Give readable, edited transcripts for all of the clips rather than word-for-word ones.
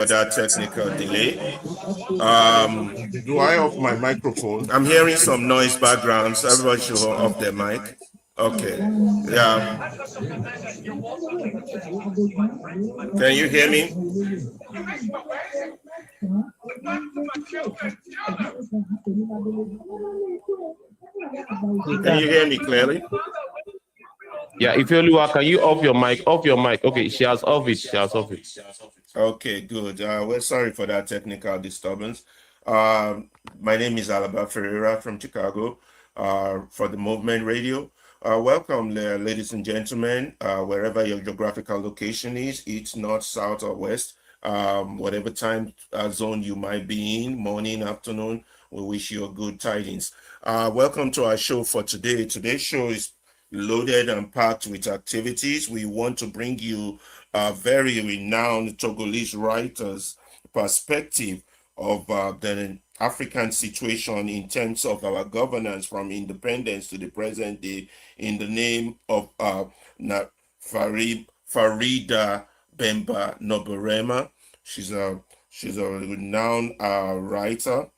For that technical delay. Do I off my microphone? I'm hearing some noise background, so everybody should off their mic. Okay. Yeah. Can you hear me? We Can you can. hear me clearly? Yeah, if you can you off your mic? Off your mic. Okay, she has off it. She has off it. Okay, good. We're sorry for that technical disturbance. Um, my name is Alaba Ferreira from Chicago for the Movement Radio. Welcome, ladies and gentlemen, wherever your geographical location is, east, north, south, or west, whatever time zone you might be in, morning, afternoon, we wish you a good tidings. Welcome to our show for today. Today's show is loaded and packed with activities. We want to bring you a very renowned Togolese writer's perspective of the African situation in terms of our governance from independence to the present day in the name of Farida Bemba Noborema. She's a renowned writer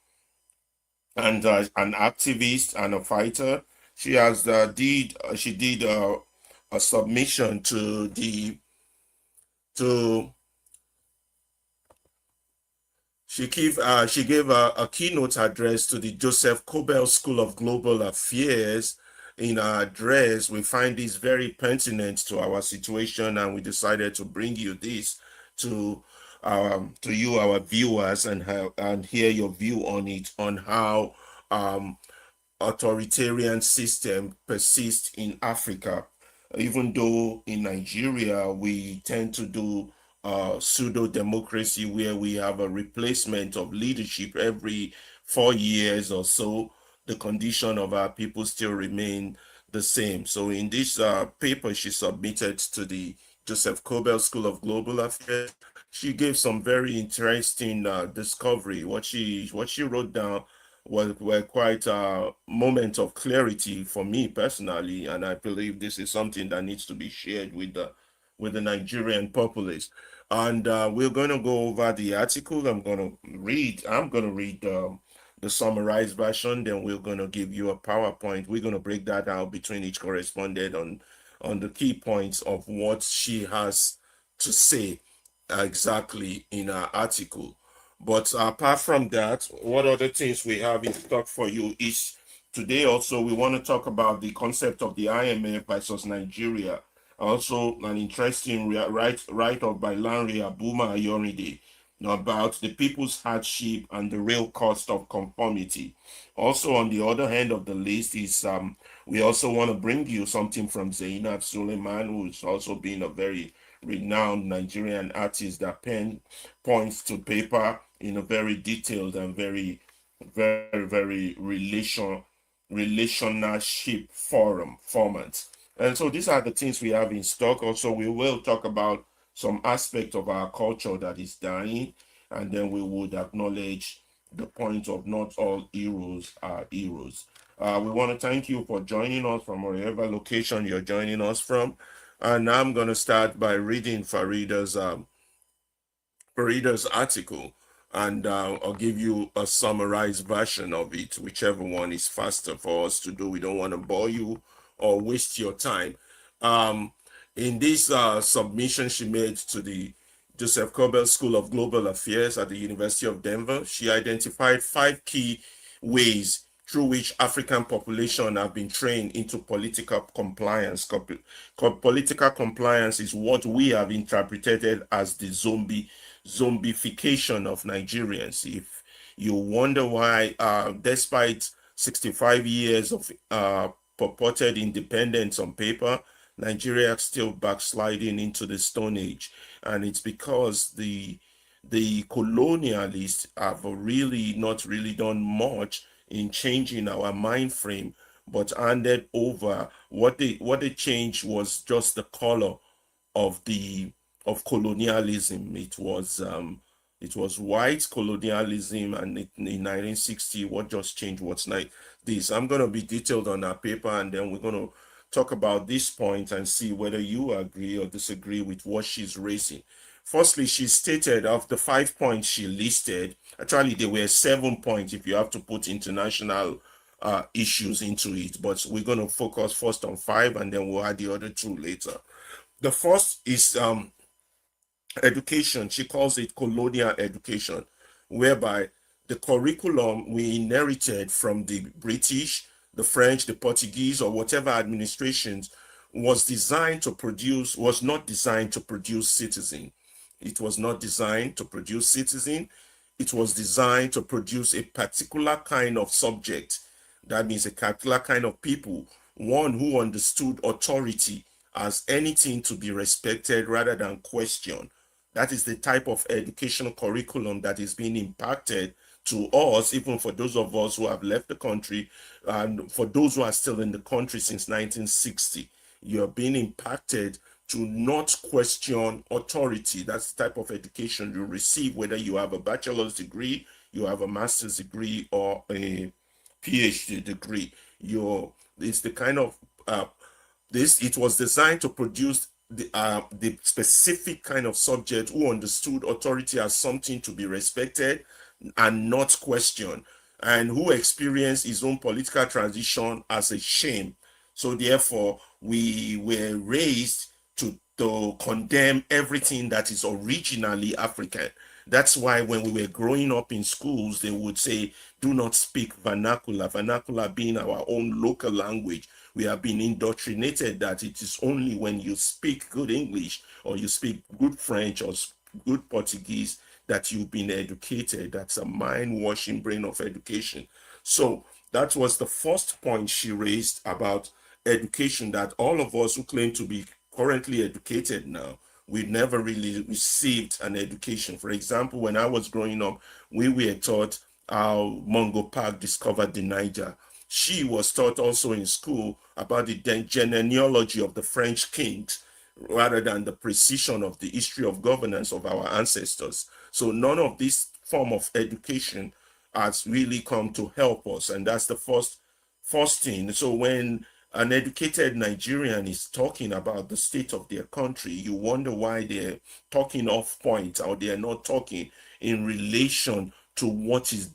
and an activist and a fighter. She did a submission to she gave a keynote address to the Joseph Kobel School of Global Affairs. In our address, we find this very pertinent to our situation, and we decided to bring you this to you, our viewers, and hear your view on it, on how authoritarian system persists in Africa, even though in Nigeria we tend to do pseudo democracy where we have a replacement of leadership every 4 years or so. The condition of our people still remain the same. So in this paper she submitted to the Joseph Kobel School of Global Affairs, she gave some very interesting discovery. What she wrote down were quite a moment of clarity for me personally, and I believe this is something that needs to be shared with the Nigerian populace. And we're going to go over the article. I'm going to read the summarized version. Then we're going to give you a PowerPoint. We're going to break that out between each correspondent on the key points of what she has to say exactly in our article. But apart from that, what other things we have in stock for you is today also we want to talk about the concept of the IMF versus Nigeria. Also, an interesting write-up by Lanre Abuma Ayorinde about the people's hardship and the real cost of conformity. Also, on the other hand of the list is we also want to bring you something from Zainab Suleiman, who's also been a very renowned Nigerian artist that pen points to paper in a very detailed and very relationship forum format. And so these are the things we have in stock. Also, we will talk about some aspect of our culture that is dying, and then we would acknowledge the point of not all heroes are heroes. We want to thank you for joining us from wherever location you're joining us from. And I'm going to start by reading Farida's article, and I'll give you a summarized version of it, whichever one is faster for us to do. We don't want to bore you or waste your time. Um, in this submission she made to the Joseph Kobel School of Global Affairs at the University of Denver, she identified 5 key ways through which African population have been trained into political compliance. Political compliance is what we have interpreted as the zombification of Nigerians. If you wonder why, despite 65 years of purported independence on paper, Nigeria is still backsliding into the Stone Age, and it's because the colonialists have really not really done much in changing our mind frame, but handed over what they changed was just the color of the of colonialism. It was white colonialism, and in 1960, what just changed was like this. I'm gonna be detailed on our paper, and then we're gonna talk about this point and see whether you agree or disagree with what she's raising. Firstly, she stated of the 5 points she listed, actually there were 7 points if you have to put international issues into it, but we're going to focus first on five and then we'll add the other two later. The first is education. She calls it colonial education, whereby the curriculum we inherited from the British, the French, the Portuguese, or whatever administrations was not designed to produce citizen. It was not designed to produce citizen. It was designed to produce a particular kind of subject. That means a particular kind of people, one who understood authority as anything to be respected rather than questioned. That is the type of educational curriculum that is being impacted to us, even for those of us who have left the country, and for those who are still in the country since 1960. You're being impacted to not question authority. That's the type of education you receive, whether you have a bachelor's degree, you have a master's degree, or a PhD degree. It's the kind of it was designed to produce the specific kind of subject who understood authority as something to be respected and not questioned, and who experienced his own political transition as a shame. So therefore, we were raised to condemn everything that is originally African. That's why when we were growing up in schools, they would say, do not speak vernacular, vernacular being our own local language. We have been indoctrinated that it is only when you speak good English or you speak good French or good Portuguese that you've been educated. That's a mind-washing brain of education. So that was the first point she raised about education, that all of us who claim to be currently educated now, we never really received an education. For example, when I was growing up, we were taught how Mungo Park discovered the Niger. She was taught also in school about the genealogy of the French kings rather than the precision of the history of governance of our ancestors. So none of this form of education has really come to help us, and that's the first thing. So when an educated Nigerian is talking about the state of their country, you wonder why they're talking off point, or they're not talking in relation to what is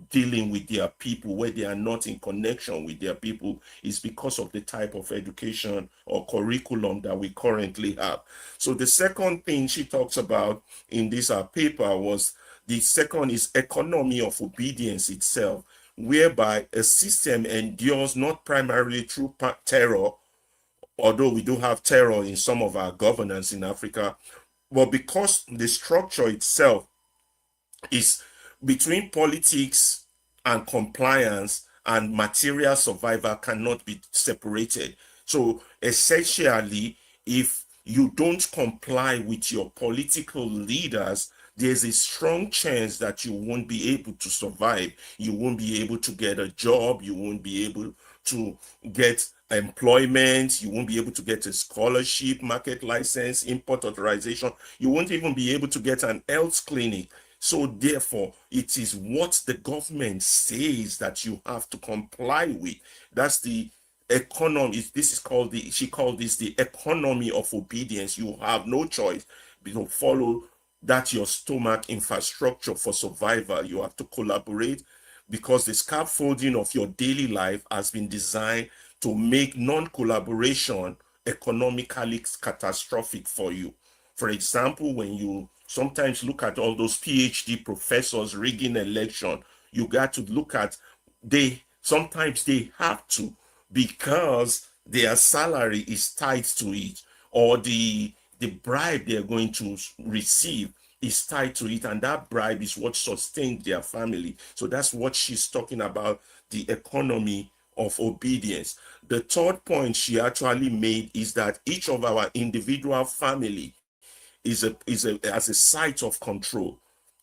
dealing with their people, where they are not in connection with their people, is because of the type of education or curriculum that we currently have. So the second thing she talks about in this paper was, the second is economy of obedience itself, whereby a system endures not primarily through terror, although we do have terror in some of our governance in Africa, but because the structure itself is between politics and compliance, and material survival cannot be separated. So essentially, if you don't comply with your political leaders, there's a strong chance that you won't be able to survive. You won't be able to get a job. You won't be able to get employment. You won't be able to get a scholarship, market license, import authorization. You won't even be able to get an health clinic. So therefore, it is what the government says that you have to comply with. That's the economy. This is called she called this the economy of obedience. You have no choice to follow that your stomach infrastructure for survival. You have to collaborate, because the scaffolding of your daily life has been designed to make non-collaboration economically catastrophic for you. For example, when you sometimes look at all those PhD professors rigging election, you got to look at, they sometimes they have to, because their salary is tied to it, or the bribe they're going to receive is tied to it, and that bribe is what sustains their family. So that's what she's talking about, the economy of obedience. The third point she actually made is that each of our individual family as a site of control.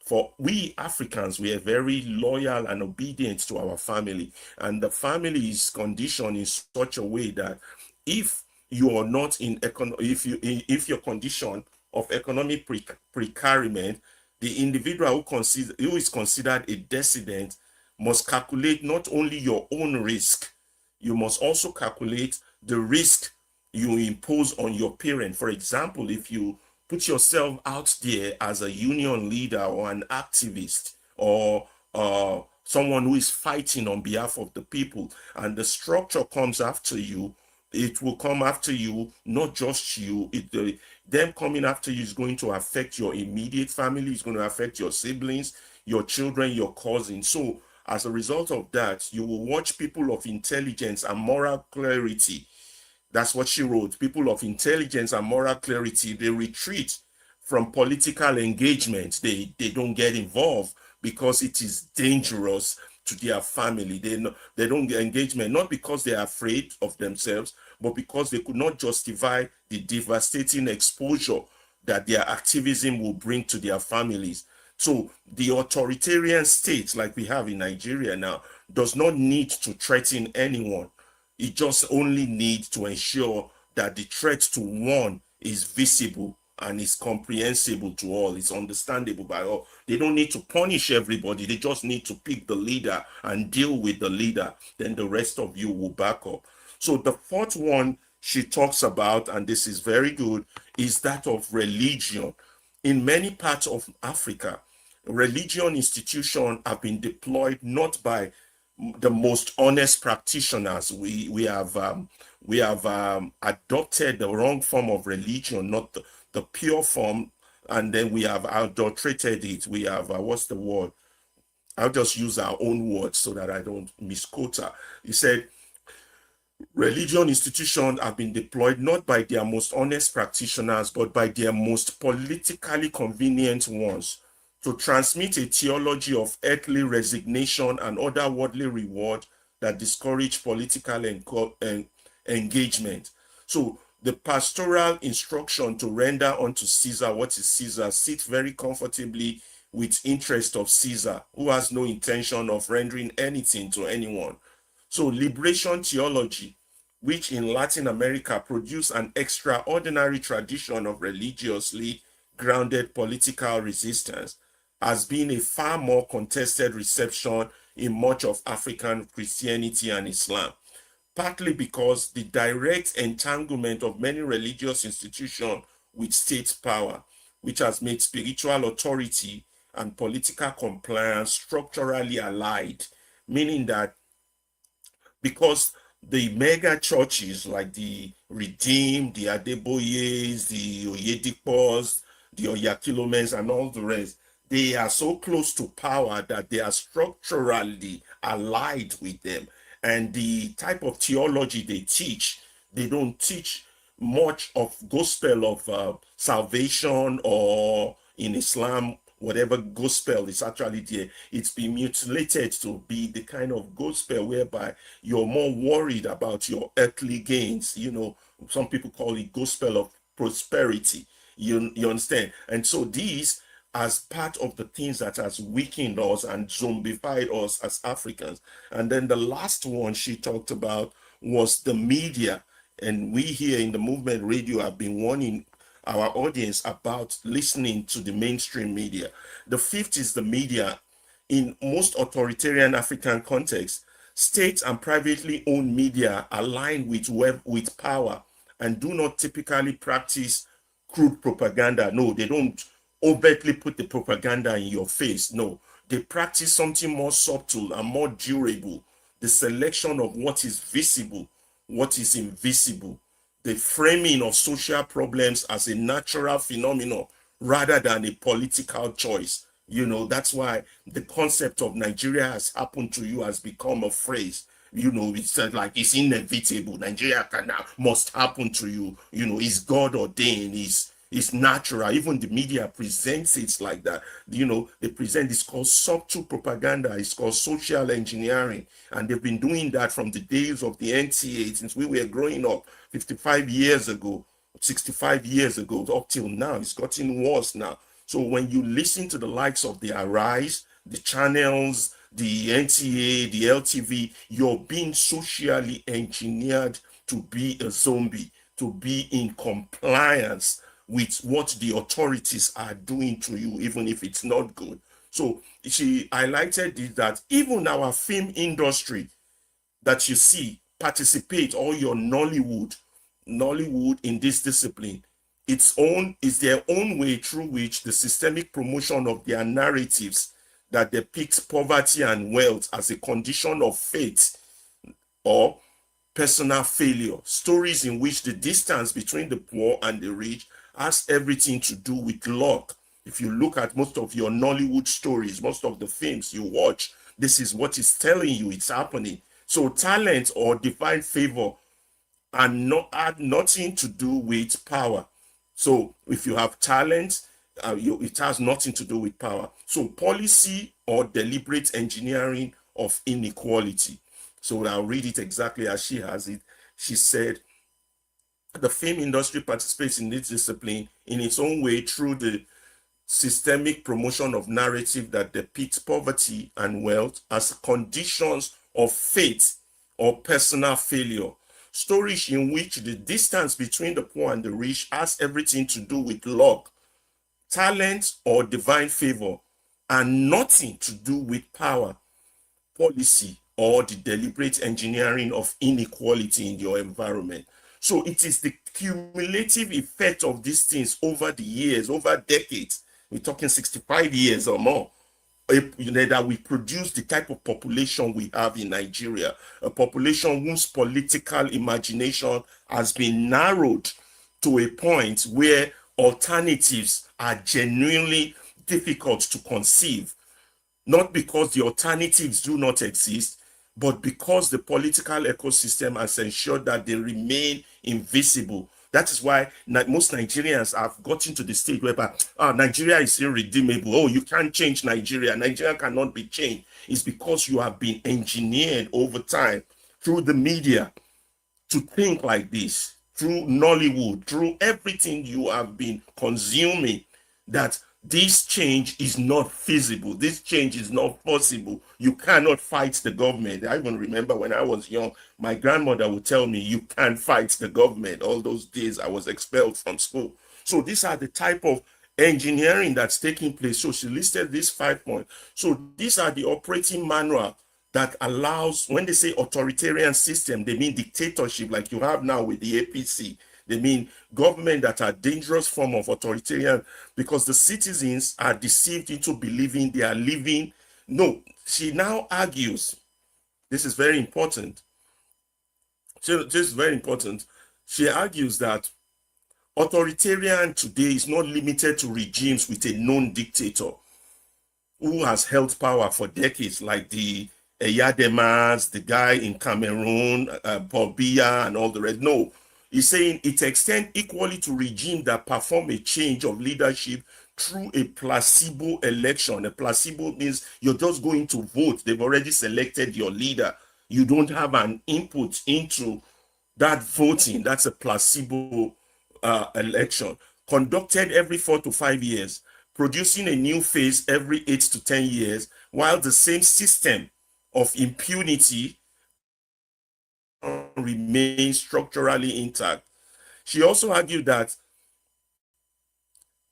For we Africans, we are very loyal and obedient to our family, and the family is conditioned in such a way that if you are not in if your condition of economic precariement, the individual who is considered a dissident must calculate not only your own risk, you must also calculate the risk you impose on your parent. For example, if you put yourself out there as a union leader or an activist or someone who is fighting on behalf of the people, and the structure comes after you, it will come after you, not just you. Them coming after you is going to affect your immediate family, it's going to affect your siblings, your children, your cousins. So as a result of that, you will watch people of intelligence and moral clarity. That's what she wrote. People of intelligence and moral clarity, they retreat from political engagement. They don't get involved because it is dangerous to their family. They don't get engagement, not because they are afraid of themselves, but because they could not justify the devastating exposure that their activism will bring to their families. So the authoritarian state like we have in Nigeria now does not need to threaten anyone. It just only needs to ensure that the threat to one is visible and is comprehensible to all, it's understandable by all. They don't need to punish everybody, they just need to pick the leader and deal with the leader. Then the rest of you will back up. So the fourth one she talks about, and this is very good, is that of religion. In many parts of Africa, religion institutions have been deployed not by the most honest practitioners. We have adopted the wrong form of religion, not the pure form, and then we have adulterated it. We have what's the word? I'll just use our own words so that I don't misquote her. He said religion institutions have been deployed not by their most honest practitioners, but by their most politically convenient ones to transmit a theology of earthly resignation and other worldly reward that discourage political engagement. So the pastoral instruction to render unto Caesar what is Caesar sits very comfortably with interest of Caesar, who has no intention of rendering anything to anyone. So liberation theology, which in Latin America produced an extraordinary tradition of religiously grounded political resistance, has been a far more contested reception in much of African Christianity and Islam, partly because the direct entanglement of many religious institutions with state power, which has made spiritual authority and political compliance structurally allied, meaning that because the mega churches like the Redeemed, the Adeboyes, the Oyedipos, the Oyakilomens, and all the rest, they are so close to power that they are structurally allied with them. And the type of theology they teach, they don't teach much of gospel of salvation, or in Islam, whatever gospel is actually there, it's been mutilated to be the kind of gospel whereby you're more worried about your earthly gains. Some people call it gospel of prosperity. You understand? And so these, as part of the things that has weakened us and zombified us as Africans. And then the last one she talked about was the media. And we here in the Movement Radio have been warning our audience about listening to the mainstream media. The fifth is the media. In most authoritarian African contexts, state and privately owned media align with power and do not typically practice crude propaganda. No, they don't overtly put the propaganda in your face. No, they practice something more subtle and more durable. The selection of what is visible, what is invisible, the framing of social problems as a natural phenomenon rather than a political choice. That's why the concept of Nigeria has happened to you has become a phrase. It's like it's inevitable. Nigeria must happen to you. It's God ordained. It's natural. Even the media presents it like that. They present it's called subtle propaganda. It's called social engineering. And they've been doing that from the days of the NTA since we were growing up 55 years ago, 65 years ago, up till now. It's gotten worse now. So when you listen to the likes of the Arise, the channels, the NTA, the LTV, you're being socially engineered to be a zombie, to be in compliance with what the authorities are doing to you, even if it's not good. So she highlighted it that even our film industry that you see participate, all your Nollywood in this discipline, is their own way through which the systemic promotion of their narratives that depicts poverty and wealth as a condition of fate or personal failure, stories in which the distance between the poor and the rich has everything to do with luck. If you look at most of your Nollywood stories, most of the films you watch, this is what is telling you it's happening. So talent or divine favor and not had nothing to do with power. So if you have talent, it has nothing to do with power. So policy or deliberate engineering of inequality. So I'll read it exactly as she has it. She said, the film industry participates in this discipline in its own way through the systemic promotion of narrative that depicts poverty and wealth as conditions of fate or personal failure. Stories in which the distance between the poor and the rich has everything to do with luck, talent, or divine favor, and nothing to do with power, policy, or the deliberate engineering of inequality in your environment. So it is the cumulative effect of these things over the years, over decades. We're talking 65 years or more, that we produce the type of population we have in Nigeria, a population whose political imagination has been narrowed to a point where alternatives are genuinely difficult to conceive, not because the alternatives do not exist, but because the political ecosystem has ensured that they remain invisible. That is why most Nigerians have gotten to the stage where Nigeria is irredeemable. Oh, you can't change Nigeria. Nigeria cannot be changed. It's because you have been engineered over time through the media to think like this, through Nollywood, through everything you have been consuming, that this change is not feasible. This change is not possible. You cannot fight the government. I even remember when I was young, my grandmother would tell me, you can't fight the government. All those days I was expelled from school. So these are the type of engineering that's taking place. So she listed these 5 points. So these are the operating manual that allows, when they say authoritarian system, they mean dictatorship like you have now with the APC. They mean government that are dangerous form of authoritarian, because the citizens are deceived into believing they are living. No, she now argues, this is very important. This is very important. She argues that authoritarian today is not limited to regimes with a known dictator who has held power for decades, like the Eyademas, the guy in Cameroon, Paul Biya, and all the rest. No, he's saying it extends equally to regimes that perform a change of leadership through a placebo election. A placebo means you're just going to vote. They've already selected your leader. You don't have an input into that voting. That's a placebo election, conducted every 4 to 5 years, producing a new face every 8 to 10 years, while the same system of impunity remains structurally intact. She also argued that,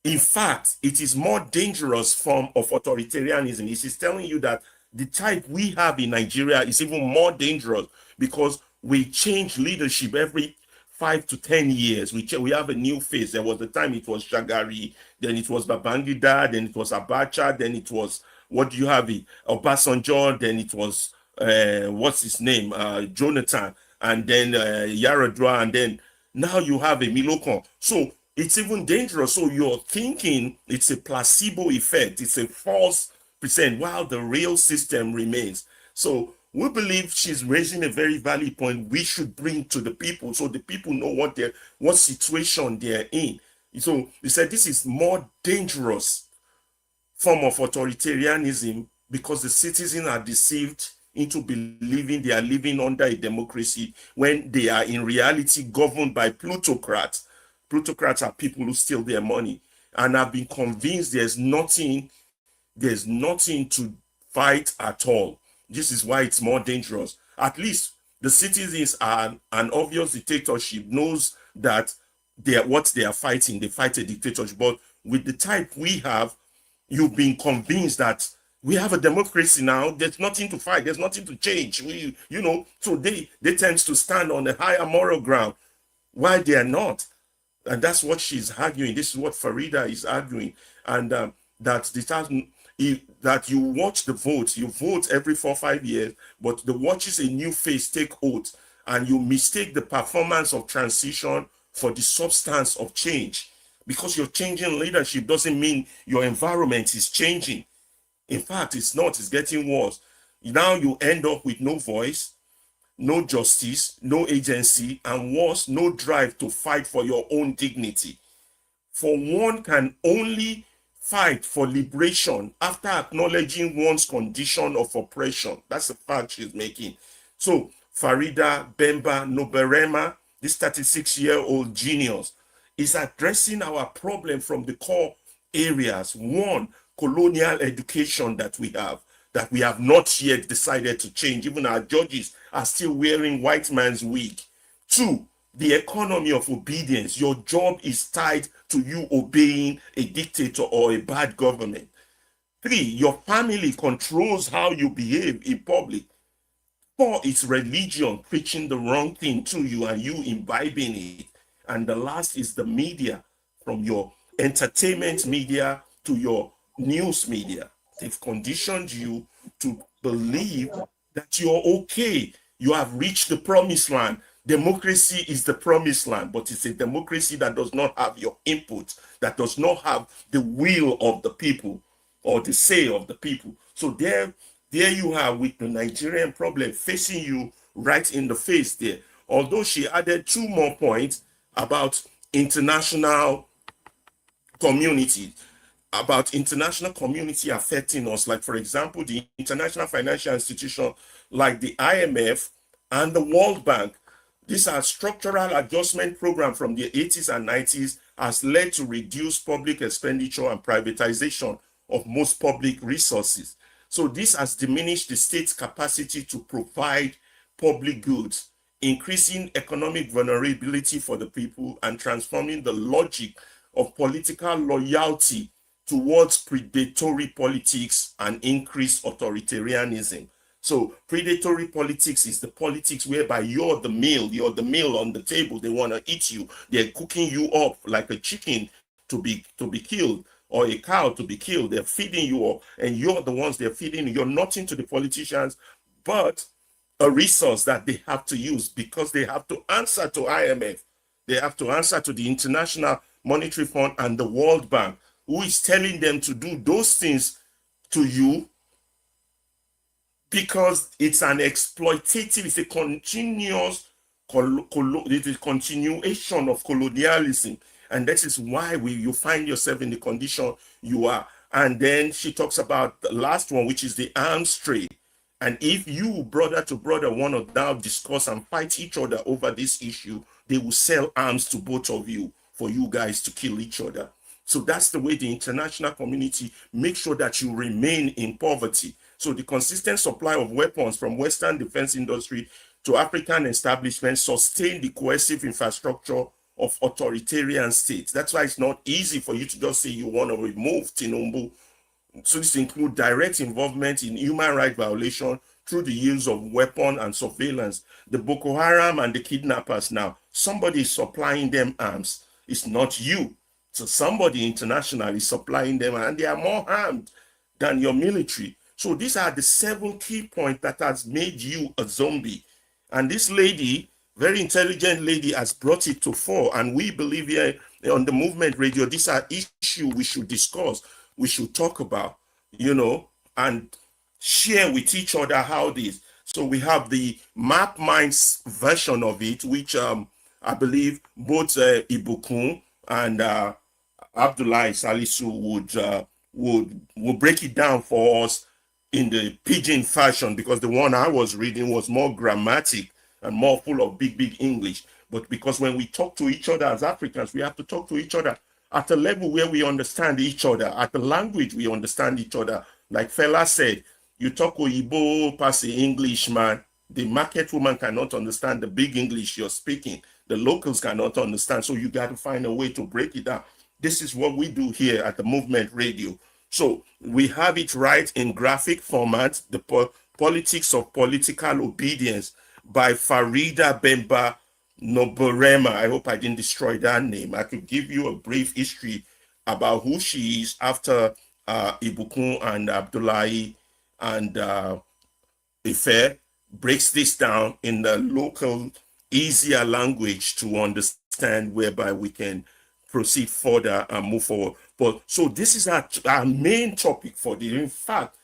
in fact, it is more dangerous form of authoritarianism. It is telling you that the type we have in Nigeria is even more dangerous because we change leadership every 5 to 10 years. We have a new face. There was the time it was Shagari, then it was Babangida, then it was Abacha, then it was, what do you have it? Obasanjo, then it was, what's his name? Jonathan, and then Yaradua, and then now you have a Milokon. So it's even dangerous. So you're thinking it's a placebo effect. It's a false percent while the real system remains. So we believe she's raising a very valid point we should bring to the people so the people know what situation they're in. So he said this is more dangerous form of authoritarianism because the citizens are deceived into believing they are living under a democracy when they are in reality governed by plutocrats. Plutocrats are people who steal their money and have been convinced there's nothing to fight at all. This is why it's more dangerous. At least the citizens are an obvious dictatorship knows that what they are fighting. They fight a dictatorship. But with the type we have, you've been convinced that we have a democracy now. There's nothing to fight. There's nothing to change. So they tend to stand on a higher moral ground, while they are not. And that's what she's arguing. This is what Farida is arguing. And that that you watch the votes, you vote every 4 or 5 years, but the watches a new face take oath, and you mistake the performance of transition for the substance of change. Because you're changing leadership doesn't mean your environment is changing. In fact, it's not, it's getting worse. Now you end up with no voice, no justice, no agency, and worse, no drive to fight for your own dignity. For one can only fight for liberation after acknowledging one's condition of oppression. That's the fact she's making. So, Farida Bemba Noberema, this 36-year-old genius, is addressing our problem from the core areas. One, colonial education that we have not yet decided to change. Even our judges are still wearing white man's wig. Two, the economy of obedience. Your job is tied to you obeying a dictator or a bad government. Three, your family controls how you behave in public. Four, it's religion preaching the wrong thing to you and you imbibing it. And the last is the media, from your entertainment media to your news media. They've conditioned you to believe that you're okay. You have reached the promised land. Democracy is the promised land, but it's a democracy that does not have your input, that does not have the will of the people or the say of the people. So there you are with the Nigerian problem facing you right in the face there. Although she added two more points about international community, affecting us. Like, for example, the international financial institution like the IMF and the World Bank. These are structural adjustment program from the 80s and 90s has led to reduced public expenditure and privatization of most public resources. So this has diminished the state's capacity to provide public goods, increasing economic vulnerability for the people and transforming the logic of political loyalty towards predatory politics and increased authoritarianism. So predatory politics is the politics whereby you're the meal on the table. They want to eat you. They're cooking you up like a chicken to be killed, or a cow to be killed. They're feeding you up, and you're the ones they're feeding. You're nothing to the politicians, but a resource that they have to use because they have to answer to IMF. They have to answer to the International Monetary Fund and the World Bank, who is telling them to do those things to you because it's an exploitative, it's a continuation of colonialism. And that is why you find yourself in the condition you are. And then she talks about the last one, which is the arms trade. And if you, brother to brother, want to now discuss and fight each other over this issue, they will sell arms to both of you for you guys to kill each other. So that's the way the international community makes sure that you remain in poverty. So the consistent supply of weapons from Western defense industry to African establishments sustain the cohesive infrastructure of authoritarian states. That's why it's not easy for you to just say you want to remove Tinubu. So this includes direct involvement in human rights violation through the use of weapon and surveillance. The Boko Haram and the kidnappers now, somebody is supplying them arms. It's not you. So somebody international is supplying them, and they are more armed than your military. So these are the 7 key points that has made you a zombie. And this lady, very intelligent lady, has brought it to fore. And we believe here on the Movement Radio, these are issues we should discuss, we should talk about, and share with each other how this. So we have the Map Minds version of it, which I believe both Ibukun and Abdullah Salisu would break it down for us in the pidgin fashion, because the one I was reading was more grammatic and more full of big English. But because when we talk to each other as Africans, we have to talk to each other at a level where we understand each other, at the language we understand each other. Like Fela said, you talk Oyibo pass the English, man. The market woman cannot understand the big English you're speaking. The locals cannot understand. So you got to find a way to break it down. This is what we do here at the Movement Radio. So we have it right in graphic format, the politics of political obedience by Farida Bemba Noborema. I hope I didn't destroy that name. I could give you a brief history about who she is after Ibukun and Abdullahi and Ife breaks this down in the local, easier language to understand, whereby we can proceed further and move forward. But so this is our main topic for the. In fact,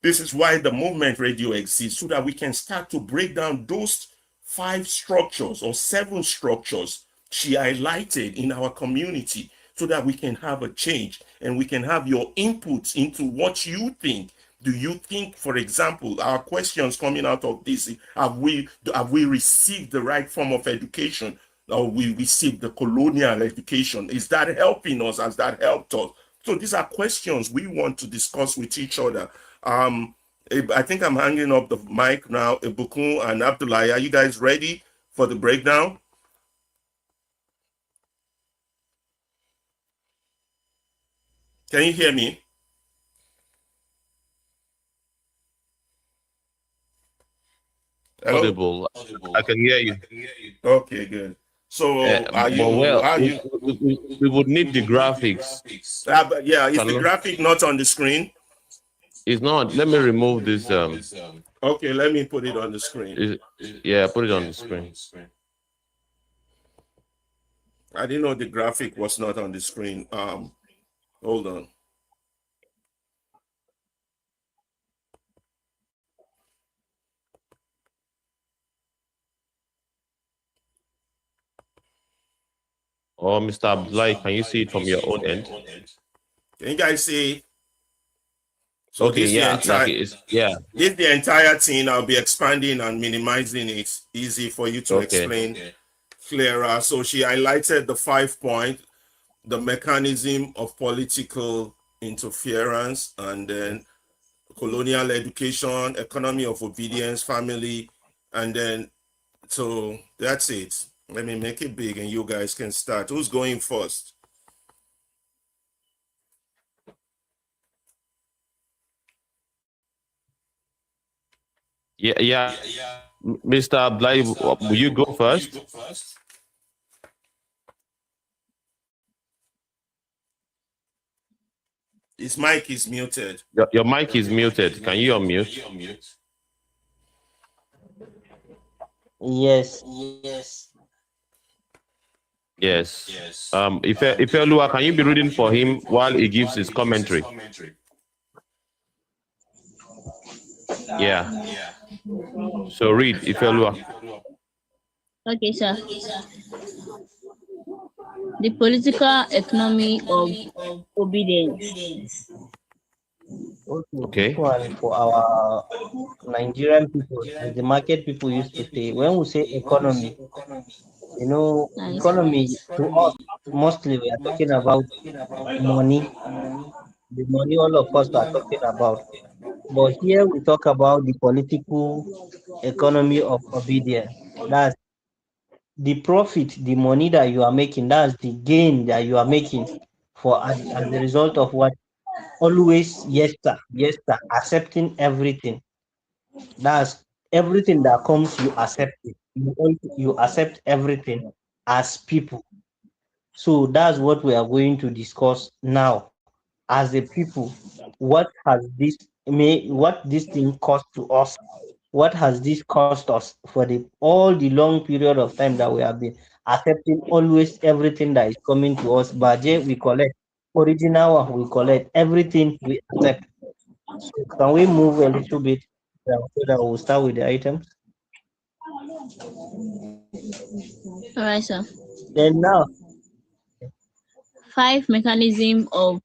this is why the movement radio exists, so that we can start to break down those five structures or seven structures she highlighted in our community, so that we can have a change and we can have your inputs into what you think. Do you think, for example, our questions coming out of this, have we received the right form of education, or we received the colonial education? Is that helping us? Has that helped us? So these are questions we want to discuss with each other. Um, I think I'm hanging up the mic now. Ibukun and Abdullah, are you guys ready for the breakdown? Can you hear me? Hello? Audible. I can hear you. Okay, good. So are But you, well, are you, we would need the graphics. yeah, is the Can graphic not on the screen? It's not. Let me remove this. Okay, let me put it on the screen. Yeah, put it on the screen. I didn't know the graphic was not on the screen. Hold on. Or Mr. Abdullahi, can you see it from your own end? Can you guys see? So Okay, yeah, like it's yeah. this is the entire thing. I'll be expanding and minimizing it. Easy for you to Okay. explain clearer. So she highlighted the 5 point, the mechanism of political interference, and then colonial education, economy of obedience, family, and then so that's it. Let me make it big and you guys can start. Who's going first? Yeah, yeah. Mr. Abdullahi, will you go first? His mic is muted. Your mic is muted. Can you unmute? Yes. Yes. If Elua, can you be reading for him while he gives his commentary? Yeah. So read, if Elua. Okay, sir. The political economy of obedience. Okay. This one for our Nigerian people, as the market people used to say, when we say economy, Nice. economy to us, mostly we are talking about money, the money all of us are talking about. But here we talk about the political economy of obedience. That's the profit, the money that you are making, that's the gain that you are making for as a result of what? Always, yes, sir, accepting everything. That's everything that comes, you accept it. You accept everything as people. So that's what we are going to discuss now. As a people, what has this what this thing cost to us? What has this cost us for the all the long period of time that we have been accepting always everything that is coming to us? Budget we collect, original one we collect, everything we accept. So can we move a little bit so that we'll start with the items? All right, sir. Then now, Five mechanism of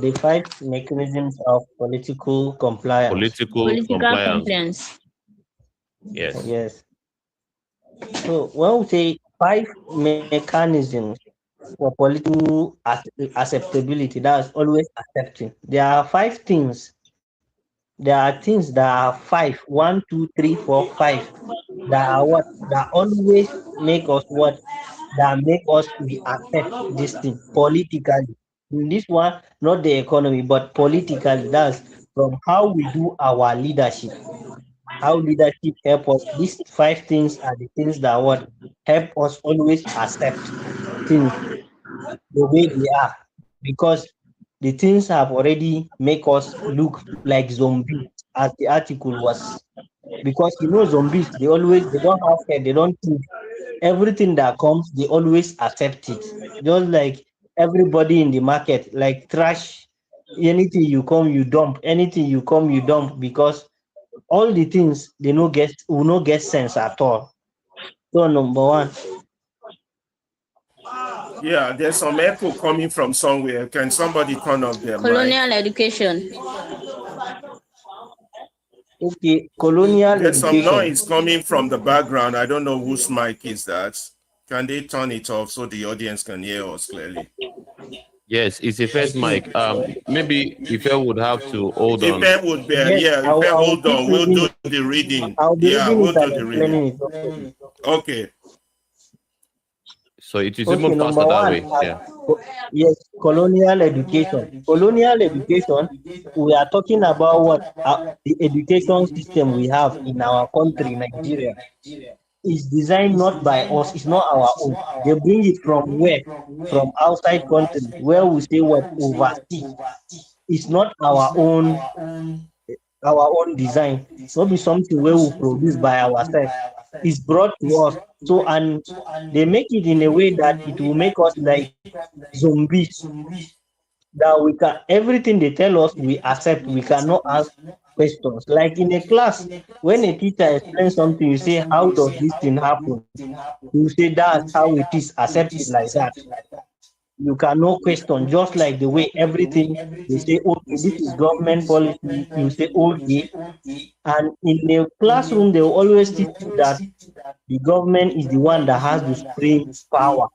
the five mechanisms of political compliance. Political political compliance. compliance. Yes. Yes. So when we say five mechanisms for political acceptability, that's always accepting. There are five things. There are things that are five, one, two, three, four, five. That are what? That always make us what? That make us we accept this thing politically. In this one, not the economy, but politically. That's from how we do our leadership. how leadership help us. These five things are the things that what help us always accept things the way they are, because the things have already make us look like zombies, as the article was. Because zombies, they don't have head, they don't think. Everything that comes, they always accept it. Just like everybody in the market, like trash. Anything you come, you dump. Anything you come, you dump. Because all the things they no get will not get sense at all. So number one, Yeah, there's some echo coming from somewhere. Can somebody turn off their mic? colonial education. okay, colonial There's some education. noise coming from the background. I don't know whose mic is that. Can they turn it off so the audience can hear us clearly? Yes, it's a first Okay. mic. Maybe if I would have to hold If on. I would be, Yes, yeah, if I I will hold keep on, we'll reading do it. the reading. I'll be Yeah, reading we'll it do and the reading. explaining it. Okay. Okay. So it is Okay, even number faster that one, way. Yeah. yes, colonial education. Colonial education, we are talking about what the education system we have in our country, Nigeria, is designed not by us, it's not our own. They bring it from where? From outside country, where we say what overseas. It's not our own design, not be something where we produce by ourselves. It's brought to us. So and they make it in a way that it will make us like zombies, that we can everything they tell us we accept, we cannot ask questions. Like in a class, when a teacher explains something, you say, how does this thing happen? You say that's how it is, accept it like that. You cannot question, just like the way everything they say, okay, this is government policy, you say okay. And in the classroom they will always teach you that the government is the one that has the supreme power.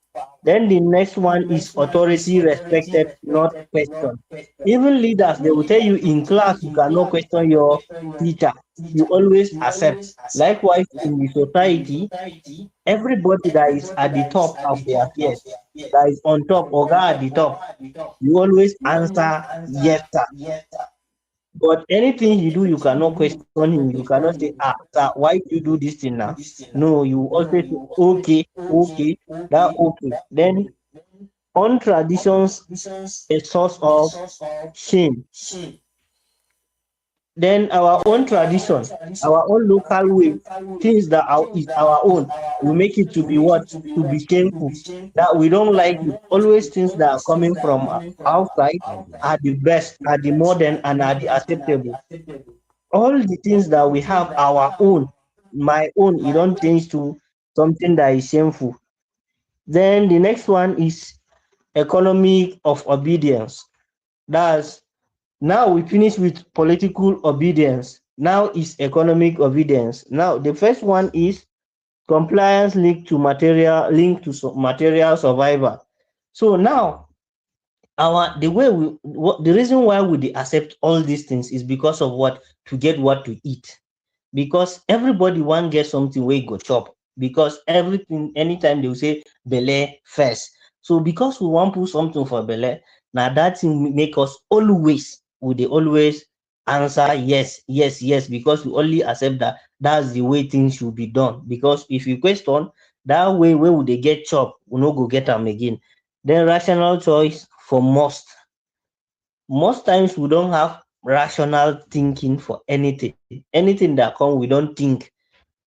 Then the next one is authority respected, not questioned. Even leaders, they will tell you in class you cannot question your teacher. You always accept. Likewise, in the society, everybody that is at the top of their affairs, that is on top, or at the top, you always answer yes, sir. But anything he do, you cannot question him. You cannot say, sir, why do you do this thing now? No, you always say, okay, okay, that okay. Then on traditions, a source of shame. Then our own tradition, our own local way, things that is our own, we make it to be what? To be shameful. That we don't like it. Always things that are coming from outside are the best, are the modern, and are the acceptable. All the things that we have our own, my own, you don't change to something that is shameful. Then the next one is economy of obedience. That's now we finish with political obedience. Now is economic obedience. Now the first one is compliance linked to material survival. So now the reason why we dey accept all these things is because of what? To get what to eat. Because everybody wan get something wey go chop, because everything anytime they will say belle first. So because we wan put something for belle, na that thing make us always, we dey always answer yes, yes, yes, because we only accept that that's the way things should be done. Because if you question, that way wey we dey get chop, we no go get am again. Then rational choice for most times we don't have rational thinking for anything that come, we don't think.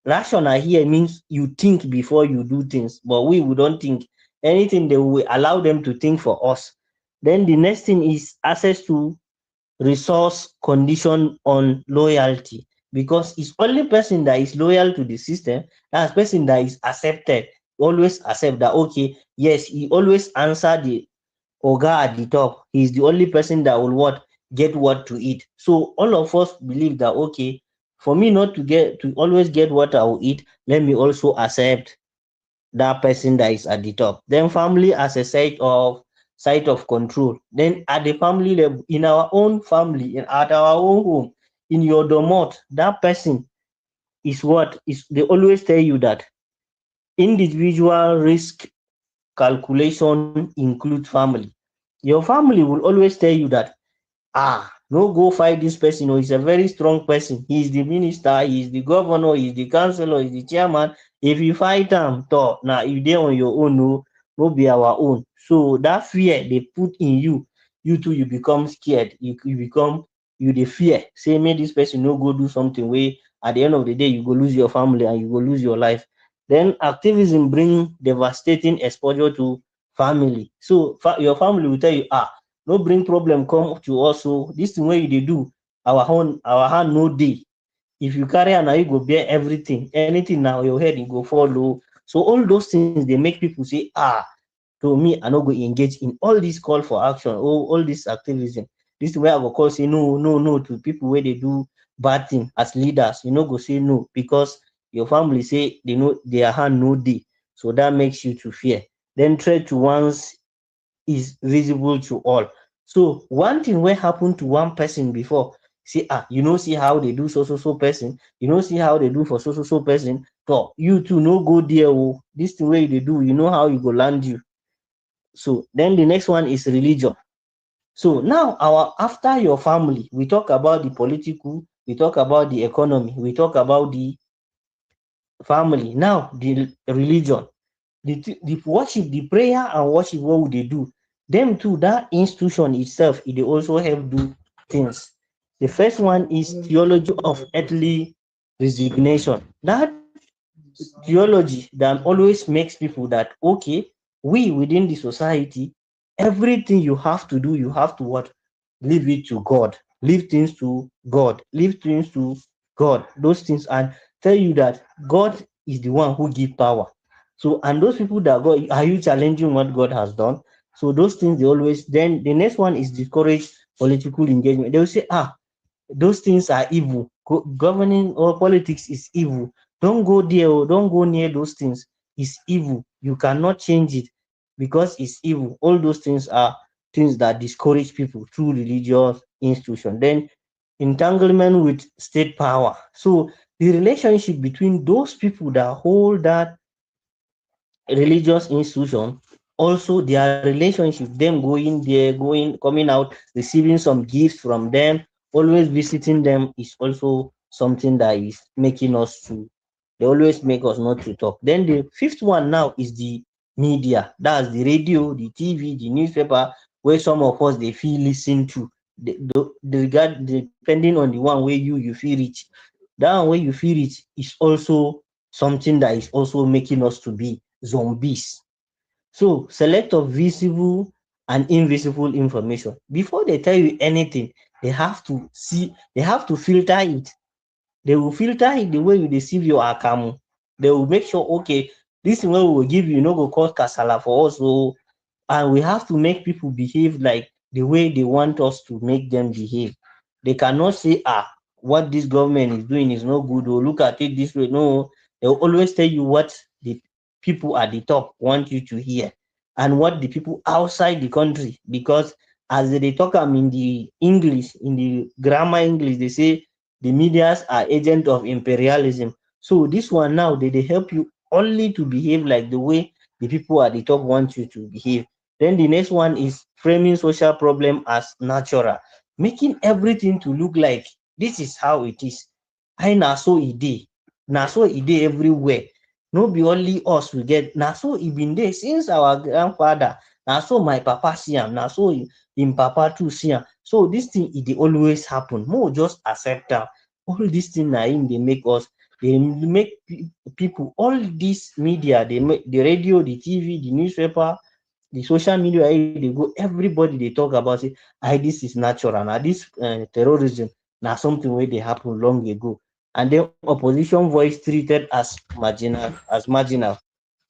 Rational here means you think before you do things, but we don't think anything. They will allow them to think for us. Then the next thing is access to resource condition on loyalty, because it's only person that is loyal to the system, that's person that is accepted, always accept that okay, yes, he always answer the oga at the top. He's the only person that will what? Get what to eat. So all of us believe that okay, for me not to always get what I will eat, let me also accept that person that is at the top. Then family as a site of control. Then at the family level, in our own family, at our own home, in your domot, that person is what is they always tell you that individual risk calculation include family. Your family will always tell you that No go fight this person. Oh, he's a very strong person. He's the minister, he's the governor, he's the councillor, he's the chairman. If you fight him, talk now. If they on your own, no, no be our own. So that fear they put in you, you too, you become scared. You become you the fear. Say, may this person no go do something where at the end of the day you go lose your family and you go lose your life. Then activism bring devastating exposure to family. So your family will tell you, no bring problem come to us. So this thing wey you dey do, our hand no dey. If you carry am, na you go bear everything. Anything na your head, e go follow. So all those things dey make people say, to me, I no go engage in all this call for action, all this activism. This way I go call say no, no, no to people wey dey do bad thing as leaders. You no go say no because your family say they know their hand no dey. So that makes you to fear. Then threat to one's is visible to all. So one thing wey happen to one person before, say, you know, see how they do so person, you know, see how they do for so person. So you too no go there. Oh, this thing wey they do, you know how you go land you. So then the next one is religion. So now our after your family, we talk about the political, we talk about the economy, we talk about the family. Now the religion, the worship, the prayer and worship, what would they do? Them too, that institution itself, it dey also help do things. The first one is theology of earthly resignation. That theology that always makes people that okay, we within the society, everything you have to do, you have to what? Leave it to God. Leave things to God. Leave things to God. Those things, and tell you that God is the one who give power. So, and those people that God, are you challenging what God has done? So those things they always. Then the next one is discourage political engagement. They will say, those things are evil. Governing or politics is evil. Don't go there or don't go near those things. It's evil. You cannot change it because it's evil. All those things are things that discourage people through religious institution. Then entanglement with state power. So the relationship between those people that hold that religious institution, also their relationship, them going there, going, coming out, receiving some gifts from them, always visiting them is also something that is making us to, they always make us not to talk. Then the fifth one now is the media. That's the radio, the TV, the newspaper, where some of us they feel listen to. The regard, depending on the one where you feel rich. That one where you feel rich is also something that is also making us to be zombies. So select of visible and invisible information. Before they tell you anything, they have to see, they have to filter it. They will filter it the way you receive your akamu. They will make sure, okay, this one we will give you, no go cause kasala for us. So, and we have to make people behave like the way they want us to make them behave. They cannot say, what this government is doing is not good, or look at it this way. No, they'll always tell you what the people at the top want you to hear and what the people outside the country, because as they talk in the English, in the grammar English, they say the medias are agent of imperialism. So this one now, they help you only to behave like the way the people at the top want you to behave. Then the next one is framing social problem as natural, making everything to look like this is how it is. I na so e dey, na so e dey everywhere. No be only us we get, na so e been dey since our grandfather. Na so my papa see am, na so him papa too see am. So this thing e dey always happen. More just accept am. All this thing na him dey make us, they make people, all this media, they make the radio, the TV, the newspaper, the social media, they go, everybody they talk about it. This is natural. Now this terrorism, now something where they happened long ago, and then opposition voice treated as marginal.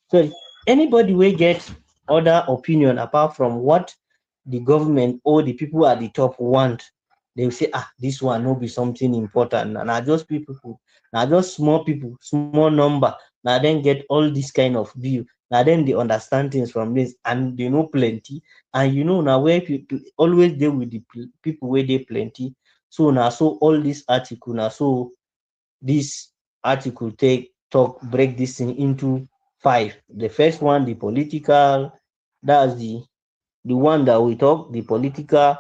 So anybody will get other opinion apart from what the government or the people at the top want, they will say, this one will be something important. And I just people, now just small people, small number, now then get all this kind of view. Now then they understand things from this and they know plenty. And you know now where people always deal with the people where they plenty. So now so all this article now so this article take talk break this thing into five. The first one, the political, that's the one that we talk, the political,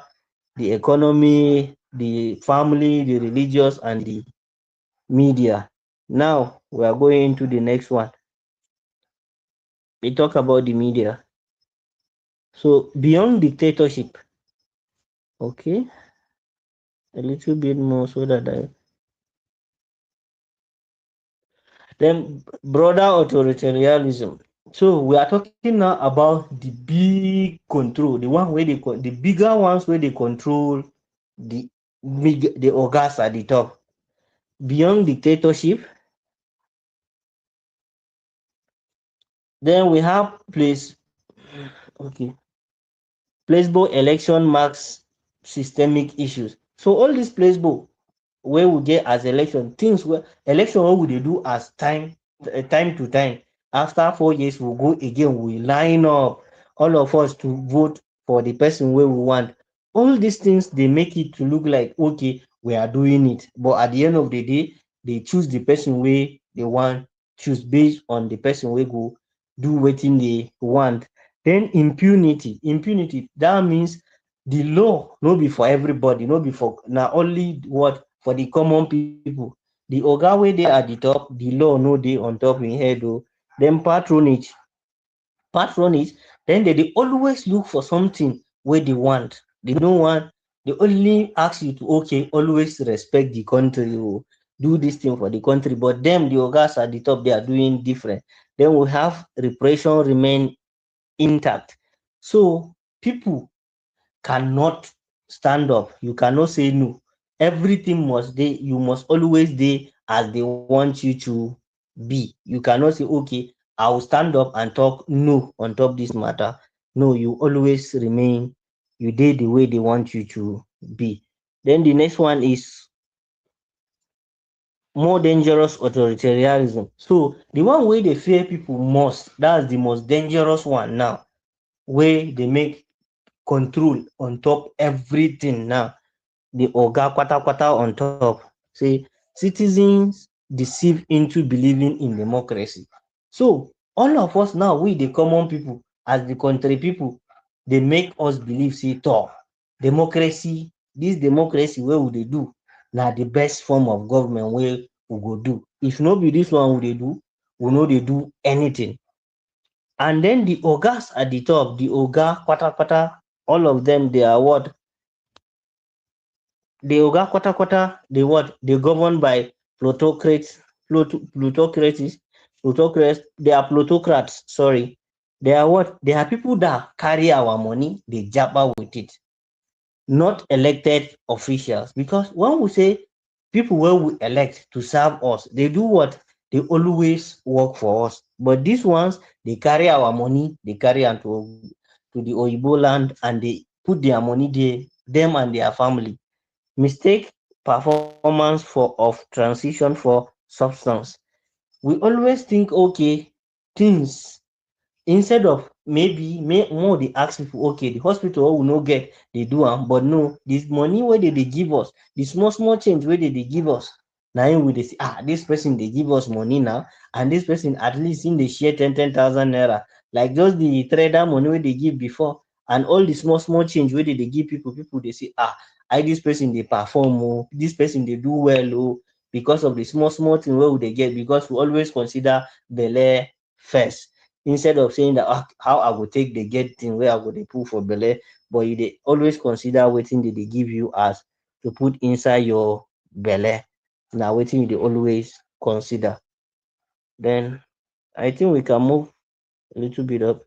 the economy, the family, the religious, and the media. Now we are going into the next one. We talk about the media. So beyond dictatorship, okay, a little bit more so that I then broader authoritarianism. So we are talking now about the big control, the one where the bigger ones where they control the the organs at the top. Beyond dictatorship, then we have okay, placebo election marks systemic issues. So all these placebo wey we get as election, things wey election wey we dey do as time to time, after 4 years we go again, we line up all of us to vote for the person wey we want. All these things dey make it to look like okay, we are doing it, but at the end of the day they choose the person wey they want choose based on the person wey go do wetin they want. Then impunity, that means the law no be for everybody, no be for na only what for the common people. The oga wey dey at the top, the law no dey on top im head o. Then patronage, then they dey always look for something wey they want. They no want, they only ask you to okay, always respect the country o, do this thing for the country. But them, the ogas at the top, they are doing different. Then we have repression remain intact. So people cannot stand up. You cannot say no. Everything must dey, you must always dey as they want you to be. You cannot say, okay, I will stand up and talk no on top this matter. No, you always remain, you dey the way they want you to be. Then the next one is more dangerous authoritarianism. So the one wey dey fear people most, that's the most dangerous one now, wey dey make control on top everything now, the oga kwata on top. Say citizens deceive into believing in democracy. So all of us now, we the common people, as the country people, they make us believe say talk democracy, this democracy wey we dey do na the best form of government wey we go do. If no be this one we dey do, we no dey do anything. And then the ogas at the top, the oga kwata, all of them, they are what? The oga kwata, they what? They govern by plutocrats, plutocrats, they are plutocrats, sorry. They are what? They are people that carry our money, they jabber with it, not elected officials. Because when we say people wey we elect to serve us, they do what? They always work for us. But these ones, they carry our money, they carry am to the Oyibo land, and they put their money there, them and their family. Mistake performance of transition for substance. We always think, okay, things, instead of maybe more they ask people, okay, the hospital wey we no get, they do am, but no, this money wey they give us, the small change wey they give us, na im we dey say, this person they give us money now, and this person at least in dey share 10,000 naira, like just the trader money wey they give before, and all the small change wey they give people they say, I this person they perform, oh, this person they do well, oh, because of the small thing where would they get, because we always consider belle first, instead of saying that how I go take the get thing where I go they put for belle, but you they always consider waiting they give you as to put inside your belle. Now waiting they always consider. Then I think we can move a little bit up.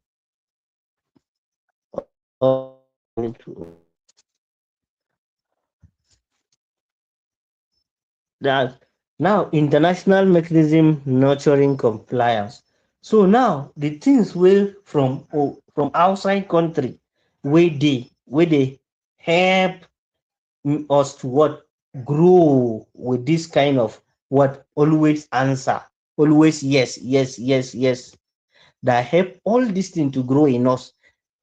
That now international mechanism nurturing compliance. So now the things wey from outside country wey dey help us to what grow with this kind of what always answer, always yes, that help all this thing to grow in us.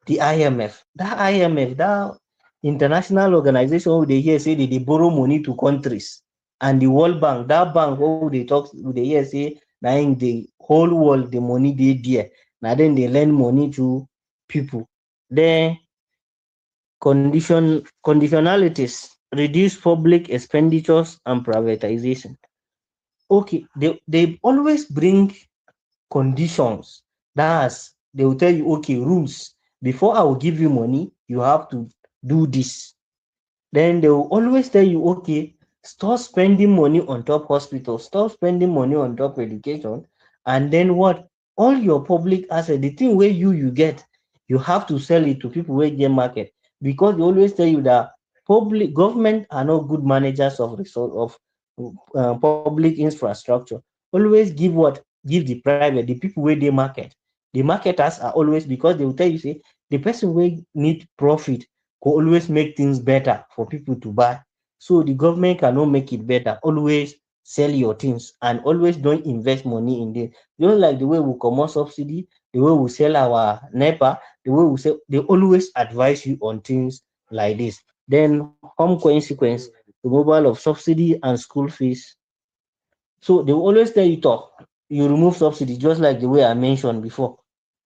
The IMF, that international organization wey dey hear say they borrow money to countries, and the World Bank, that bank wey we dey hear say na in the whole world the money dey there, na then they lend money to people. Then conditionalities, reduce public expenditures and privatization. Okay, they always bring conditions. That's they will tell you, okay, rules. Before I will give you money, you have to do this. Then they will always tell you, okay, stop spending money on top hospitals, stop spending money on top education, and then what? All your public asset, the thing where you get, you have to sell it to people where get market, because they always tell you that public government are not good managers of resource of public infrastructure. Always give what? Give the private, the people where they market. The marketers are always, because they will tell you, say, the person where need profit go always make things better for people to buy. So the government cannot make it better. Always sell your things and always don't invest money in it. Just like the way we comot subsidy, the way we sell our NEPA, the way we sell, they always advise you on things like this. Then home consequence, removal of subsidy and school fees. So they will always tell you, talk, you remove subsidy, just like the way I mentioned before.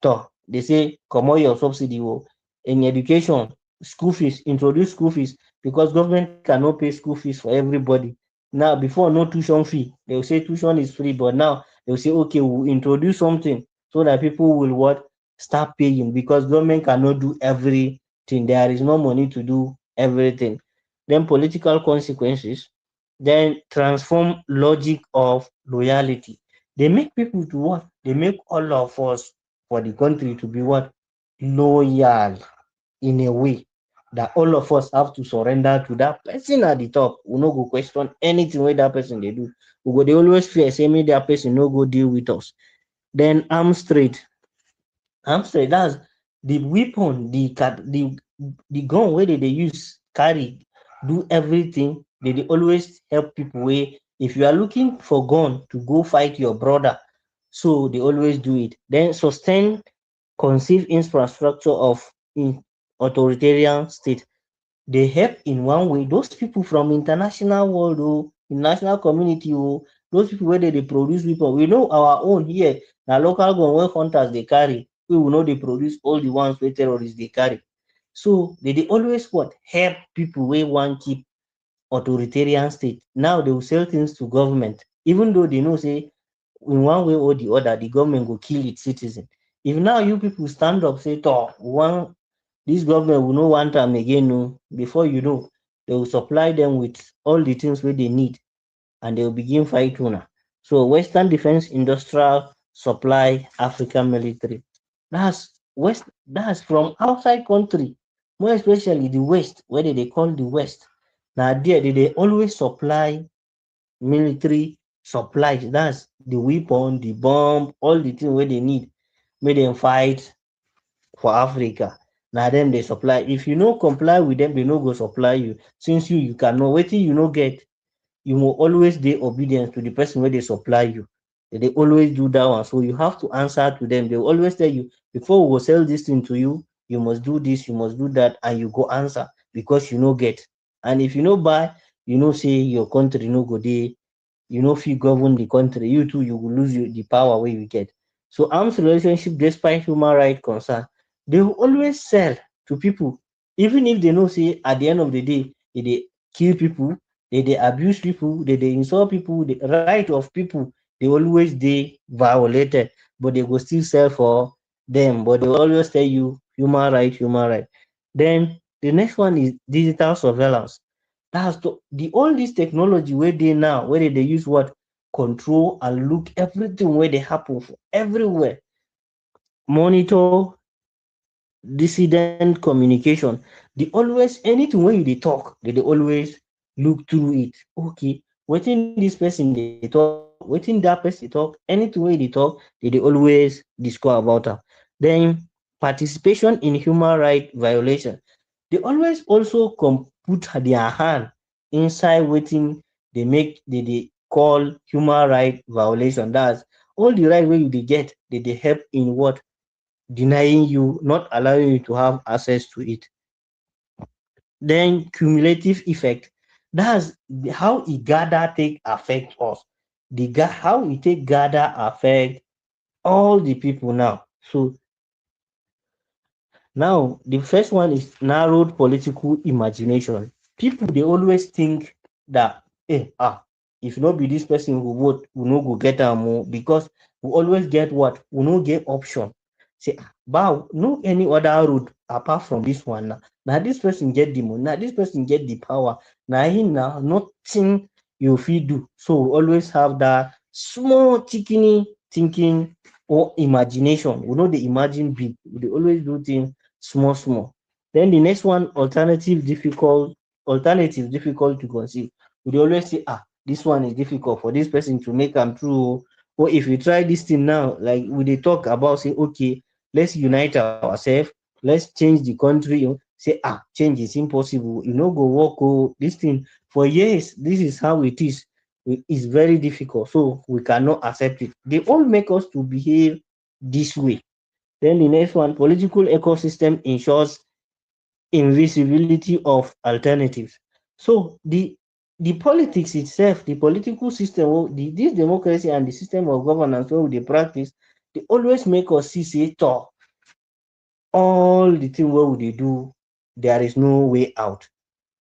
Talk, they say, comot your subsidy oh, in education, school fees, introduce school fees, because government cannot pay school fees for everybody. Now, before, no tuition fee. They will say tuition is free, but now they will say, okay, we'll introduce something so that people will what? Start paying, because government cannot do everything. There is no money to do everything. Then political consequences, then transform logic of loyalty. They make people to what? They make all of us for the country to be what? Loyal, in a way that all of us have to surrender to that person at the top. We no go question anything wey that person dey do. We go dey always fear say make that person no go deal with us. Then arm straight, that's the weapon, the gun wey dey use carry do everything. They dey always help people wey, if you are looking for gun to go fight your brother, so they always do it. Then sustain conceive infrastructure of in authoritarian state. They help in one way. Those people from international world, oh, international community, oh, those people where they produce weapon. We know our own here, na local gun wey hunters they carry. We will know they produce all the ones where terrorists they carry. So they always what? Help people where want keep authoritarian state. Now they will sell things to government, even though they know say in one way or the other the government will kill its citizen. If now you people stand up say, "Toh, one this government will no want am again," no, before you know, they will supply them with all the things where they need, and they will begin fight una. So Western defense industrial supply African military. That's from outside country, more especially the West, where they call the West. Now there they always supply military supplies. That's the weapon, the bomb, all the things where they need, make them fight for Africa. Now them they supply. If you no comply with them, they no go supply you. Since you cannot wait till you no get, you will always dey obedient to the person where they supply you. They always do that one. So you have to answer to them. They will always tell you, before we will sell this thing to you, you must do this, you must do that, and you go answer, because you no get. And if you no buy, you know say your country no go dey, you no fit govern the country. You too, you will lose the power where you get. So arms relationship, despite human right concern, they will always sell to people, even if they know say at the end of the day, they kill people, they abuse people, they insult people, the right of people, they always they violated, but they go still sell for them. But they always tell you human right, human right. Then the next one is digital surveillance. That's the all this technology where they now, where they use what? Control and look everything where they happen for everywhere. Monitor dissident communication. They always, anything when you they talk, they always look through it. Okay, wetin this person they talk, wetin that person they talk, anything wey they talk, they always discuss about am. Then participation in human right violation. They always also put their hand inside wetin they call human right violation. That's all the right wey you dey get, they help in what? Denying you, not allowing you to have access to it. Then cumulative effect. That's how e gather take affect us. How e take gather affect all the people now. So now the first one is narrowed political imagination. People dey always think that if no be this person we vote, we no go get am o, because we always get what? We no get option. Say but no any other road apart from this one na. Na this person get the money, na this person get the power, na him na nothing you fit do. So we always have that small chickeny thinking or imagination. We no dey imagine big, we dey always do things small small. Then the next one, alternative difficult to conceive. We dey always say this one is difficult for this person to make am true o. Or if you try this thing now, like we dey talk about say okay, let's unite ourselves, let's change the country o. Say change is impossible, e no go work o. This thing for years, this is how it is. It's very difficult, so we cannot accept it. They all make us to behave this way. Then the next one, political ecosystem ensures invisibility of alternatives. So the politics itself, the political system, this democracy and the system of governance wey we dey practice, dey always make us see say all the thing wey we dey do, there is no way out.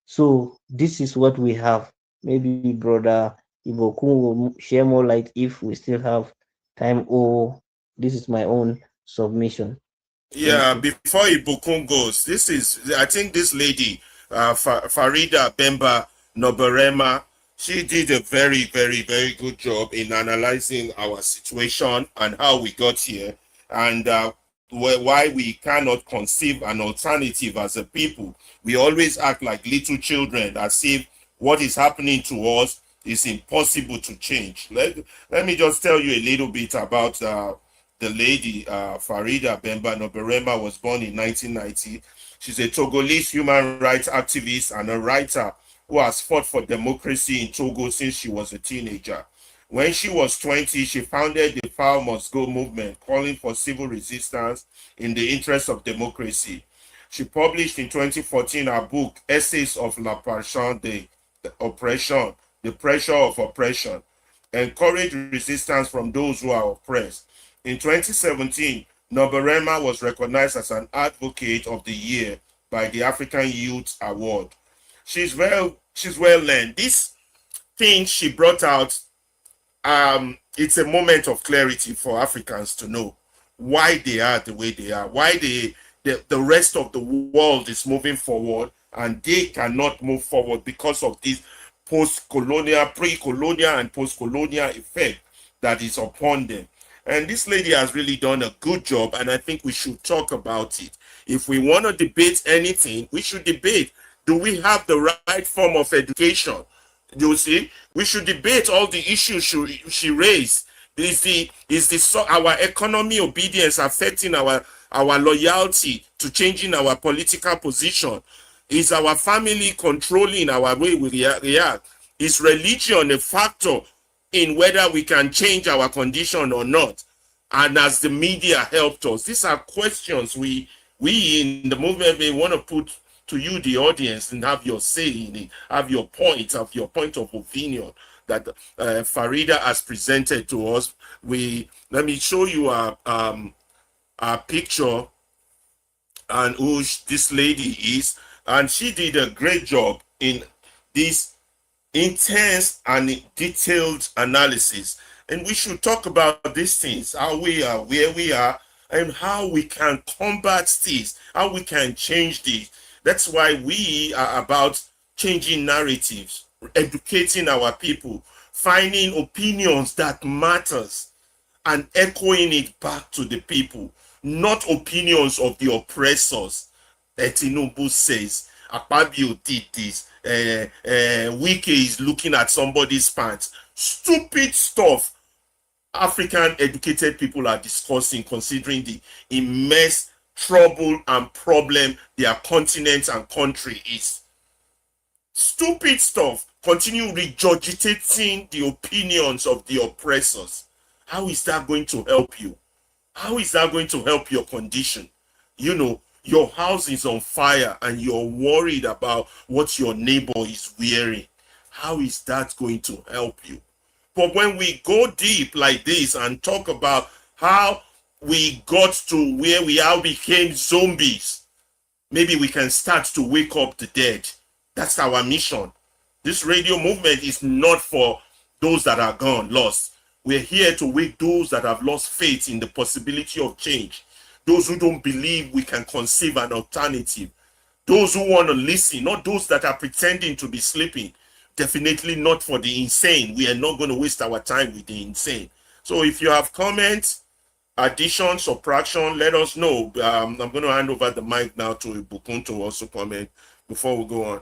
So this is what we have. Maybe brother Ibokun will share more light if we still have time, or this is my own submission. Thank Yeah, you. before Ibukun goes, I think this lady, Farida Bemba Noberema, she did a very, very, very good job in analyzing our situation and how we got here, and why we cannot conceive an alternative as a people. We always act like little children, as if what is happening to us is impossible to change. Let me just tell you a little bit about the lady, Farida Bemba Noberema, was born in 1990. She's a Togolese human rights activist and a writer who has fought for democracy in Togo since she was a teenager. When she was 20, she founded the Power Must Go movement, calling for civil resistance in the interest of democracy. She published in 2014 her book, Essays of La Passion de Oppression, The Pressure of Oppression, encourage resistance from those who are oppressed. In 2017, Noberema was recognized as an Advocate of the Year by the African Youth Award. She's well learned. This thing she brought out, it's a moment of clarity for Africans to know why they are the way they are, why the rest of the world is moving forward and they cannot move forward because of this post-colonial, pre-colonial and post-colonial effect that is upon them. And this lady has really done a good job, and I think we should talk about it. If we want to debate anything, we should debate, do we have the right form of education? You see, we should debate all the issues she raised. Our economy obedience affecting our loyalty to changing our political position? Is our family controlling our way we react? Is religion a factor in whether we can change our condition or not? And as the media helped us, these are questions we in the movement may want to put to you, the audience, and have your say in it, have your point of opinion that Farida has presented to us. Let me show you a picture and who this lady is, and she did a great job in this intense and detailed analysis. And we should talk about these things, how we are, where we are, and how we can combat this, how we can change this. That's why we are about changing narratives, educating our people, finding opinions that matters, and echoing it back to the people, not opinions of the oppressors. Tinubu says, Akpabio did this, Wike is looking at somebody's pants. Stupid stuff African educated people are discussing, considering the immense trouble and problem their continent and country is. Stupid stuff. Continue regurgitating the opinions of the oppressors. How is that going to help you? How is that going to help your condition? You know, your house is on fire and you're worried about what your neighbor is wearing. How is that going to help you? But when we go deep like this and talk about how we got to where we are, became zombies, maybe we can start to wake up the dead. That's our mission. This radio movement is not for those that are gone, lost. We're here to wake those that have lost faith in the possibility of change, those who don't believe we can conceive an alternative, those who want to listen, not those that are pretending to be sleeping. Definitely not for the insane. We are not going to waste our time with the insane. So if you have comments, addition, subtraction, let us know. I'm going to hand over the mic now to Ibukun to also comment before we go on.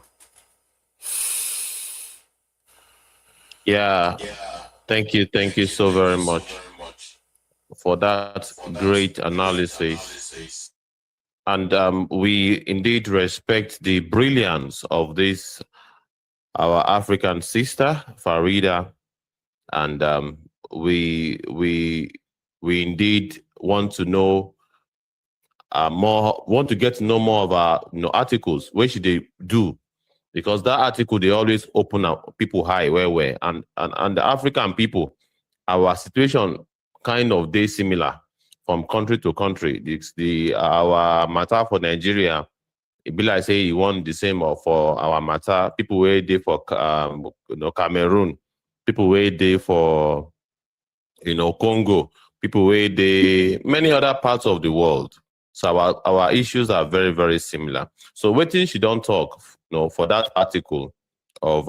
Yeah, thank you so very much for that great analysis. And we indeed respect the brilliance of this, our African sister, Farida. And we indeed want to know want to get to know more of our articles. What should they do? Because that article, they always open up people high where and the African people, our situation kind of they similar from country to country. Our matter for Nigeria, it be like say you want the same for our matter. People where they for Cameroon, people where they for Congo, people where they many other parts of the world. So our issues are very, very similar. So waiting she don't talk, for that article of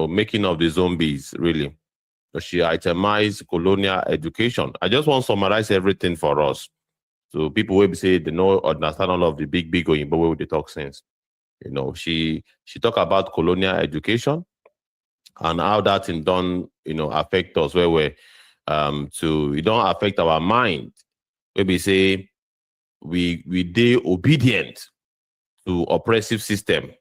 making of the zombies, really. She itemized colonial education. I just want to summarize everything for us. So people will say they know understand all of the big Oyinbo way they talk sense. She talk about colonial education and how that in done, affect us where we it don't affect our mind. Maybe say we dey obedient to oppressive system.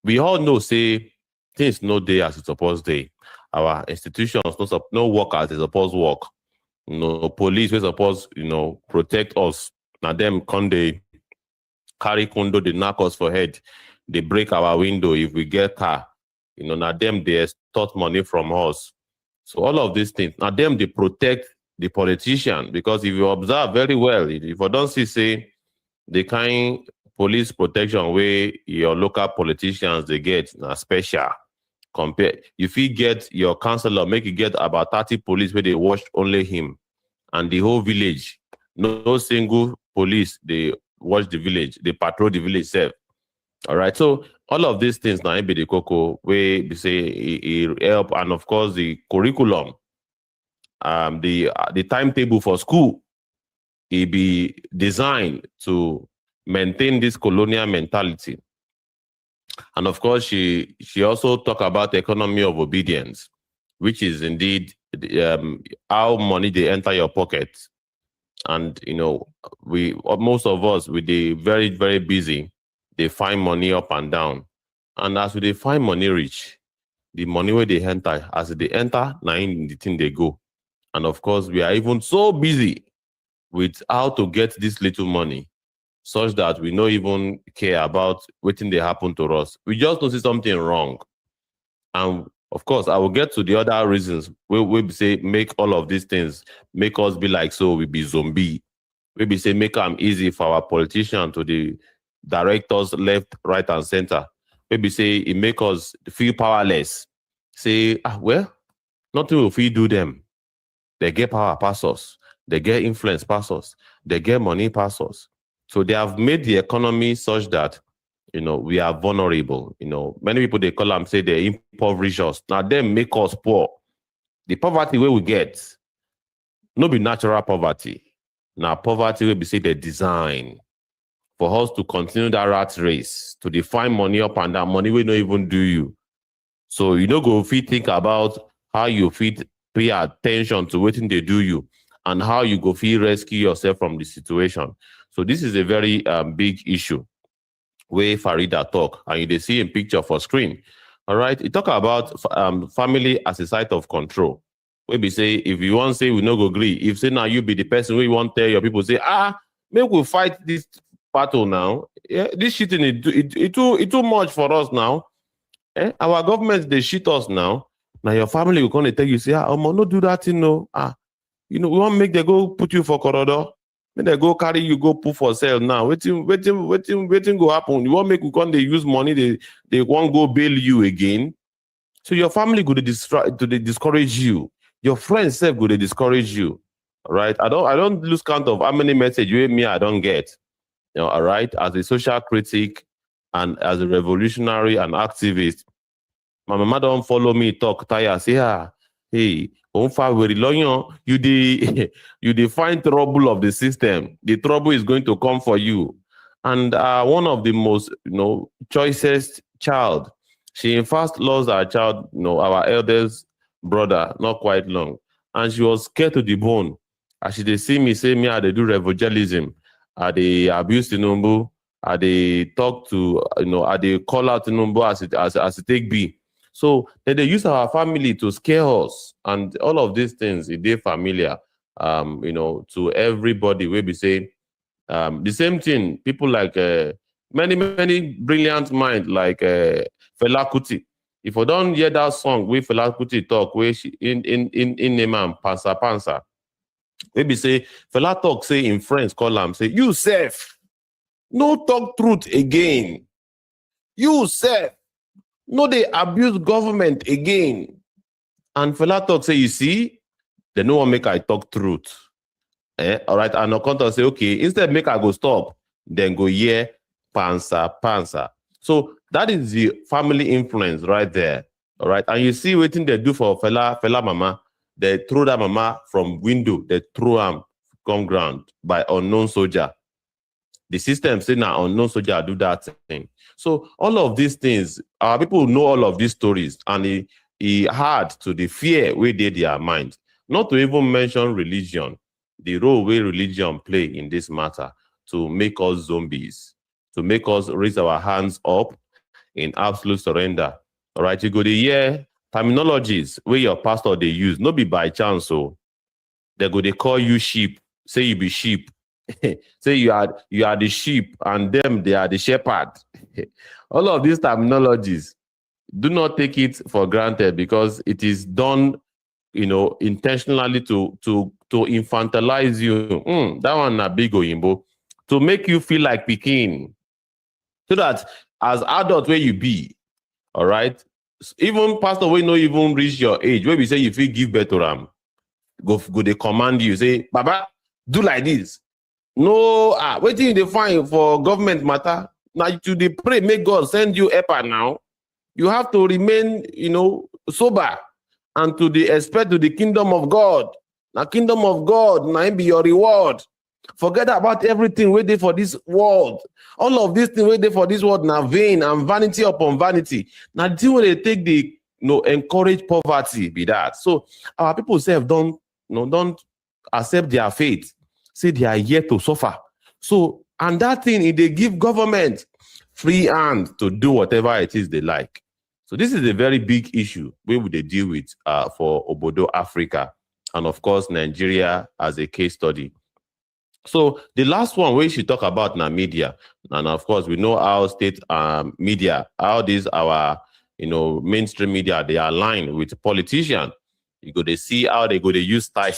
We all know say things no day as it's supposed day. Our institutions no work as it's supposed work. Police we supposed protect us. Now them can they carry condo, they knock us for head, they break our window if we get car. Now them they extort money from us. So all of these things, now them they protect the politician, because if you observe very well, if you don't see say the kind police protection where your local politicians they get now special. Compare if you get your councillor, make you get about 30 police where they watch only him, and the whole village, no single police they watch the village, they patrol the village self. All right, so all of these things now be the cocoa where they say it help, and of course the curriculum, the timetable for school, it be designed to maintain this colonial mentality. And of course, she also talk about the economy of obedience, which is indeed how money they enter your pocket. And we most of us we they very, very busy. They find money up and down, and as they find money reach, the money where they enter, as they enter, now in the thing they go. And of course, we are even so busy with how to get this little money, such that we don't even care about waiting they happen to us. We just notice something wrong. And of course, I will get to the other reasons. We say make all of these things, make us be like so we be zombie. We say make them easy for our politicians to the directors left, right, and center. Maybe say it make us feel powerless. Say, well, nothing will feel do them. They get power past us. They get influence past us. They get money past us. So they have made the economy such that, we are vulnerable. Many people, they call them, say they impoverish us. Now they make us poor. The poverty where we get, no be natural poverty. Now poverty will be, say, the design for us to continue that rat race, to define money up and down. Money will not even do you. So you don't go fit think about how you fit pay attention to what they do you, and how you go feel rescue yourself from the situation. So this is a very big issue where Farida talk, and you see a picture for screen. All right, it talk about family as a site of control. We be say if you want to say we no go agree, if say now you be the person who you want to tell your people say maybe we fight this battle now. Yeah, this shitting it too much for us now. Our government they shit us now. Now your family will come and tell you say no do that we want to make them go put you for corridor. When they go carry you, go put for sale now. Waiting go happen. You want make we come, they use money, they won't go bail you again. So your family go to discourage you. Your friends self go to discourage you. All right. I don't lose count of how many messages you and me I don't get. You know, all right. As a social critic and as a revolutionary and activist, my mama don't follow me talk tire. Say, hey, you you find trouble of the system. The trouble is going to come for you. And one of the most choicest child, she in fact lost her child, our eldest brother, not quite long, and she was scared to the bone. As she they see me say me, I they do evangelism, I they abuse Tinubu, I they talk to I they call out Tinubu as it take be. So they use our family to scare us, and all of these things, they familiar, to everybody. We be saying the same thing. People like many brilliant minds like Fela Kuti. If I don't hear that song, we Fela Kuti talk, where she in name and pansa pansa. Maybe say Fela talk say in French, call him say you self no talk truth again. You self no, they abuse government again. And Fela talk say, you see, they no one make I talk truth. All right. And Okonto say, okay, instead make I go stop, then go pansa. So that is the family influence right there. All right. And you see what thing they do for Fela mama, they throw that mama from window, they throw him come ground by unknown soldier. The system say now unknown soldier do that thing. So all of these things, our people know all of these stories, and he had to the fear where they their mind. Not to even mention religion, the role where religion play in this matter to make us zombies, to make us raise our hands up in absolute surrender. All right, you go to hear terminologies where your pastor they use, not be by chance. So they go they call you sheep, say you be sheep. Say you are the sheep and them they are the shepherd. All of these terminologies, do not take it for granted because it is done, intentionally to infantilize you. That one na big oyinbo, to make you feel like Peking, so that as adult where you be, all right, even pastor will not even reach your age where we say if you give birth to them, go they command you say, Baba, do like this. No, waiting they find for government matter. Now to the pray, make God send you helper now. You have to remain, sober and to the expect to the kingdom of God. Now, kingdom of God, now be your reward. Forget about everything waiting for this world. All of these things waiting for this world now vain and vanity upon vanity. Now, the thing when they take the encourage poverty be that. So our people say don't accept their fate. Say they are here to suffer. So, and that thing, they give government free hand to do whatever it is they like. So this is a very big issue where would they deal with for Obodo Africa, and of course Nigeria as a case study. So the last one we should talk about now media, and of course we know how state media, how these our mainstream media they align with politicians. You go to see how they go to use style.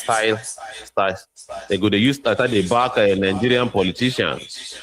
They go to use style. They back a Nigerian politicians,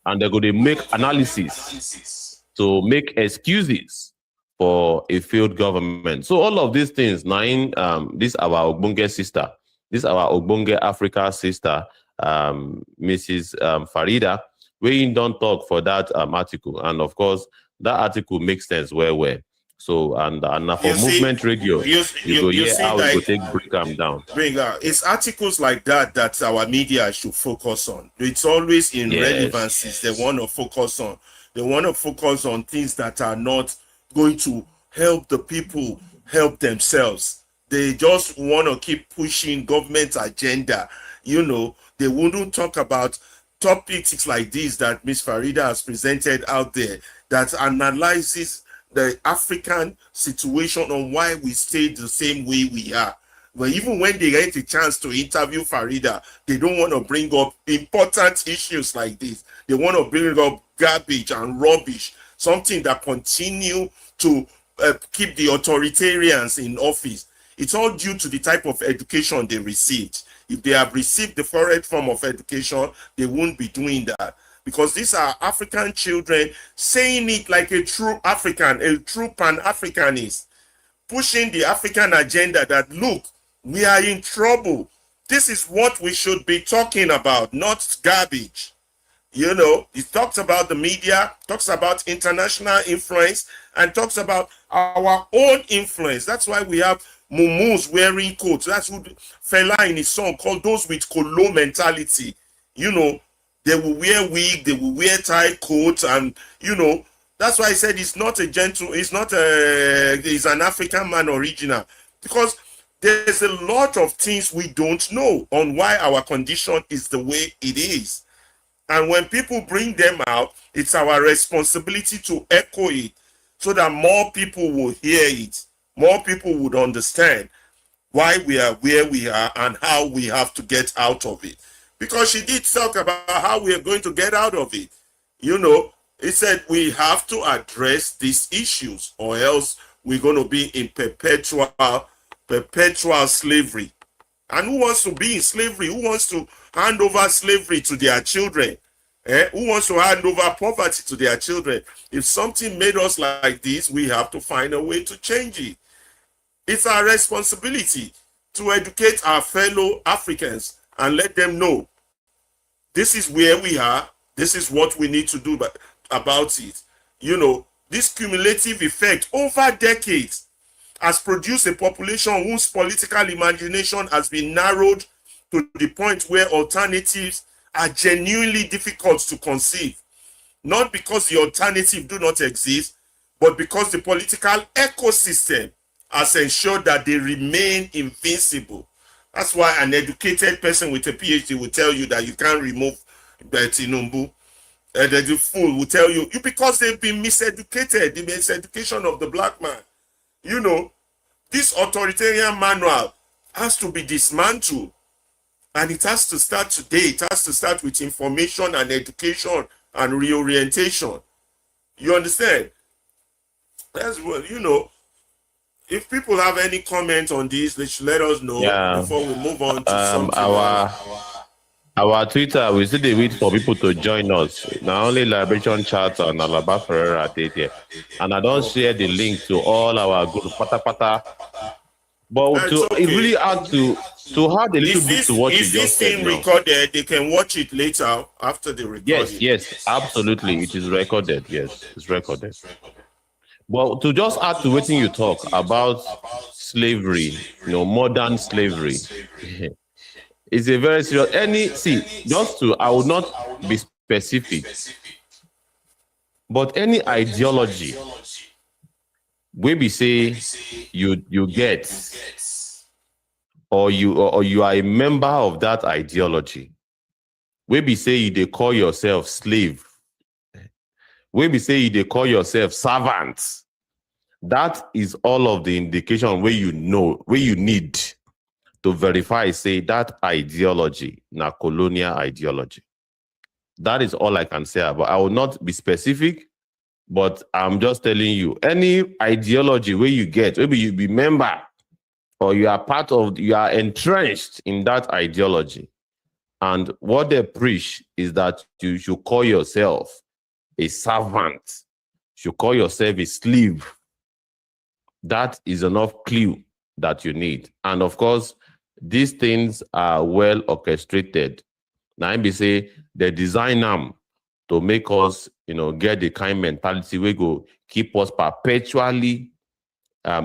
and they go to make analysis to make excuses for a failed government. So all of these things, this our Ogbonge sister, this our Ogbonge Africa sister, Mrs. Farida, we don't talk for that article, and of course that article makes sense well. So and for Movement Radio, you go how we go take break them down. It's articles like that our media should focus on. It's always in relevancies they want to focus on. They want to focus on things that are not going to help the people help themselves. They just want to keep pushing government agenda. They wouldn't talk about topics like this that Ms. Farida has presented out there that analyzes the African situation on why we stayed the same way we are. But even when they get a chance to interview Farida, they don't want to bring up important issues like this. They want to bring up garbage and rubbish, something that continue to keep the authoritarians in office. It's all due to the type of education they received. If they have received the foreign form of education, they won't be doing that. Because these are African children saying it like a true African, a true Pan-Africanist, pushing the African agenda that, look, we are in trouble. This is what we should be talking about, not garbage. You know, he talks about the media, talks about international influence, and talks about our own influence. That's why we have mumus wearing coats. That's what Fela in his song called those with Kolo mentality. You know, they will wear wig, they will wear tight coats, and you know, that's why I said he's not a gentle, he's not a, he's an African man original. Because there's a lot of things we don't know on why our condition is the way it is. And when people bring them out, it's our responsibility to echo it so that more people will hear it. More people would understand why we are where we are and how we have to get out of it. Because she did talk about how we are going to get out of it. You know, it said we have to address these issues or else we're going to be in perpetual slavery. And who wants to be in slavery? Who wants to hand over slavery to their children? Who wants to hand over poverty to their children? If something made us like this, we have to find a way to change it. It's our responsibility to educate our fellow Africans and let them know this is where we are. This is what we need to do about it. You know, this cumulative effect over decades has produced a population whose political imagination has been narrowed to the point where alternatives are genuinely difficult to conceive. Not because the alternative do not exist, but because the political ecosystem has ensured that they remain invincible. That's why an educated person with a PhD will tell you that you can't remove Tinubu. The fool will tell you because they've been miseducated, the miseducation of the black man. You know, this authoritarian manual has to be dismantled, and it has to start today. It has to start with information and education and reorientation. You understand? That's what, you know, if people have any comment on this, they should let us know Yeah. before we move on to something else. Our Twitter, we still dey wait for people to join us. Now only Liberation Chat and Alaba Ferreira dey there. And I don't share the link to all our group, pata pata. But That's it okay. really hard to add a little bit to what you Is this just said thing now. recorded? They can watch it later after the recording. Yes, absolutely. It is recorded. Yes, it's recorded. But to just add to what you talk about slavery, modern slavery, it's a very serious. I would not be specific, but any ideology where we say you get or you are a member of that ideology, where we say they call yourself slave, where we say they call yourself servant, that is all of the indication where you need to verify, say that ideology, na colonial ideology. That is all I can say about. I will not be specific, but I'm just telling you, any ideology where you get, maybe you be member or you are entrenched in that ideology. And what they preach is that you should call yourself a servant, you should call yourself a slave. That is enough clue that you need. And of course, these things are well orchestrated. Now, I say they design them to make us, get the kind mentality we go keep us perpetually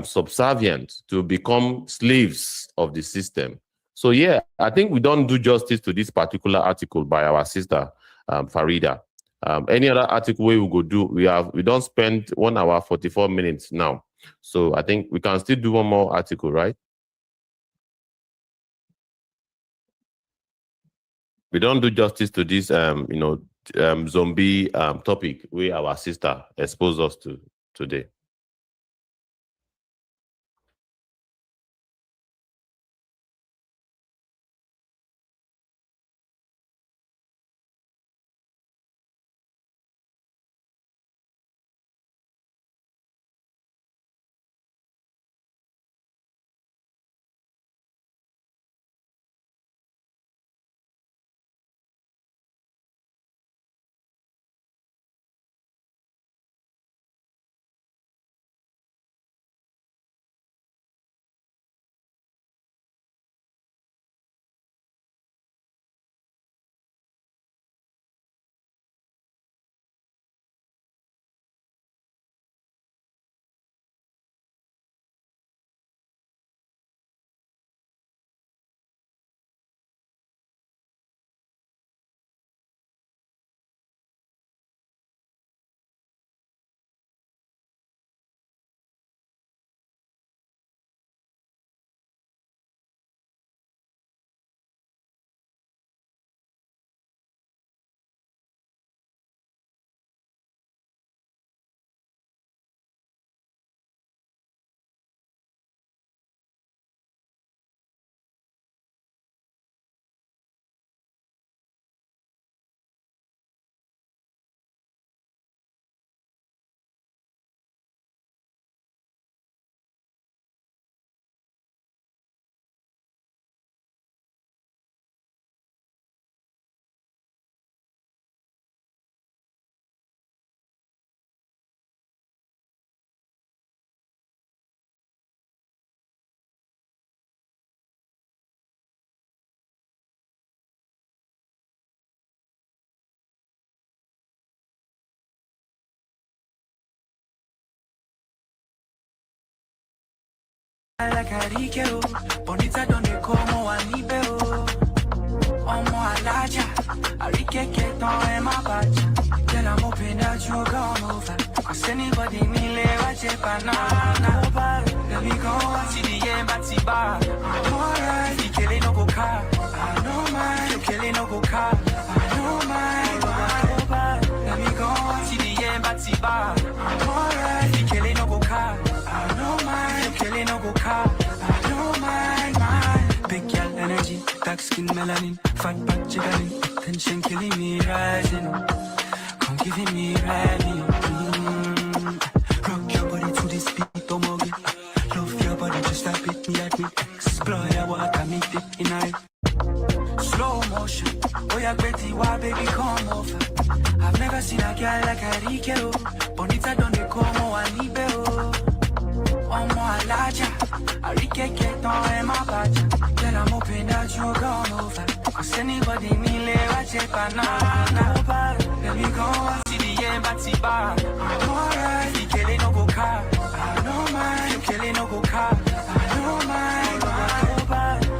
subservient to become slaves of the system. So yeah, I think we don't do justice to this particular article by our sister Farida. Any other article we will go do, we don't spend 1 hour 44 minutes now. So I think we can still do one more article, right? We don't do justice to this zombie topic where our sister exposed us to today. like a Rikeo, Bonita don't come one Nibeo. Omo Alaja, Arike Keton and my badge. Then I'm hoping that you gone over. Cause anybody need watch a banana. Let me go, see the embassy bar. I'm alright, you killing no go car. I know mine, you killing no go car. I know mine, let me go, see the embassy bar. I'm alright, you killing no go car. I know mine, you killing no go car. I know mine. Big girl energy, dark skin melanin, fat back jiggling, tension killing me rising. Come giving me rally. Rock your body to this beat, don't mug it. Love your body, just like it, me at me. Explore your water, meet it in night. Slow motion, oh yeah, Betty, why baby come over? I've never seen a girl like a Rikeo. Bonita don't they come on Nibeo. Omo Alaja, Arike Keton and my badge. Then I'm hoping that you gone over. Cause anybody need watch a banana. Let me go, see the embassy bar. I'm alright, you killing no go car. I know mine, you killing no go car. I know mine.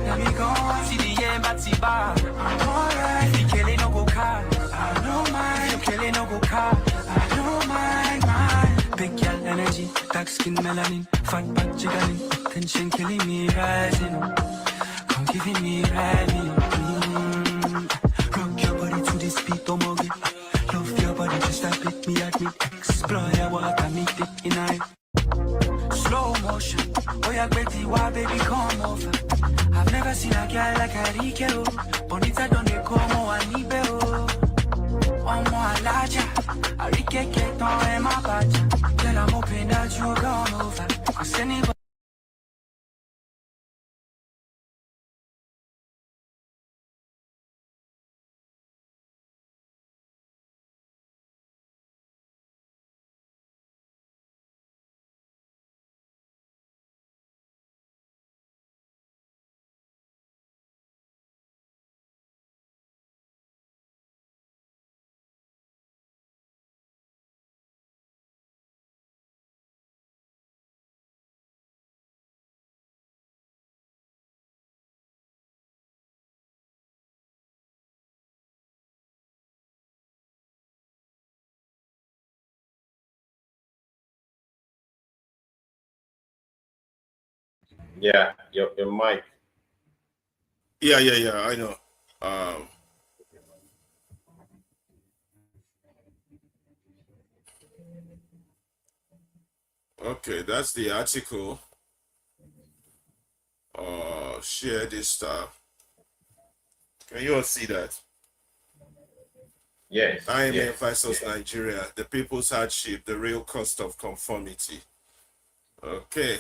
Let me go, see the embassy bar. I'm alright, you killing no go car. I know mine, you killing no go car. I know mine. Big girl energy, dark skin melanin, fat back jiggling, tension killing me rising. Come giving me rally. Rock your body to this beat, don't mug it. Love your body, just like it, me at me. Explore your water, meet it in night. Slow motion, oh yeah, Betty, why baby come over? I've never seen a girl like a Rikeo. Bonita don't they come on Nibeo. Omo Alaja, Arike Keton and my badge. Then I'm hoping that you gone over. Cause anybody Yeah, your mic. Yeah, I know. Um, okay, that's the article. Share this stuff. Can you all see that? Yes, IMF yes. versus Nigeria, the people's hardship, the real cost of conformity. Okay.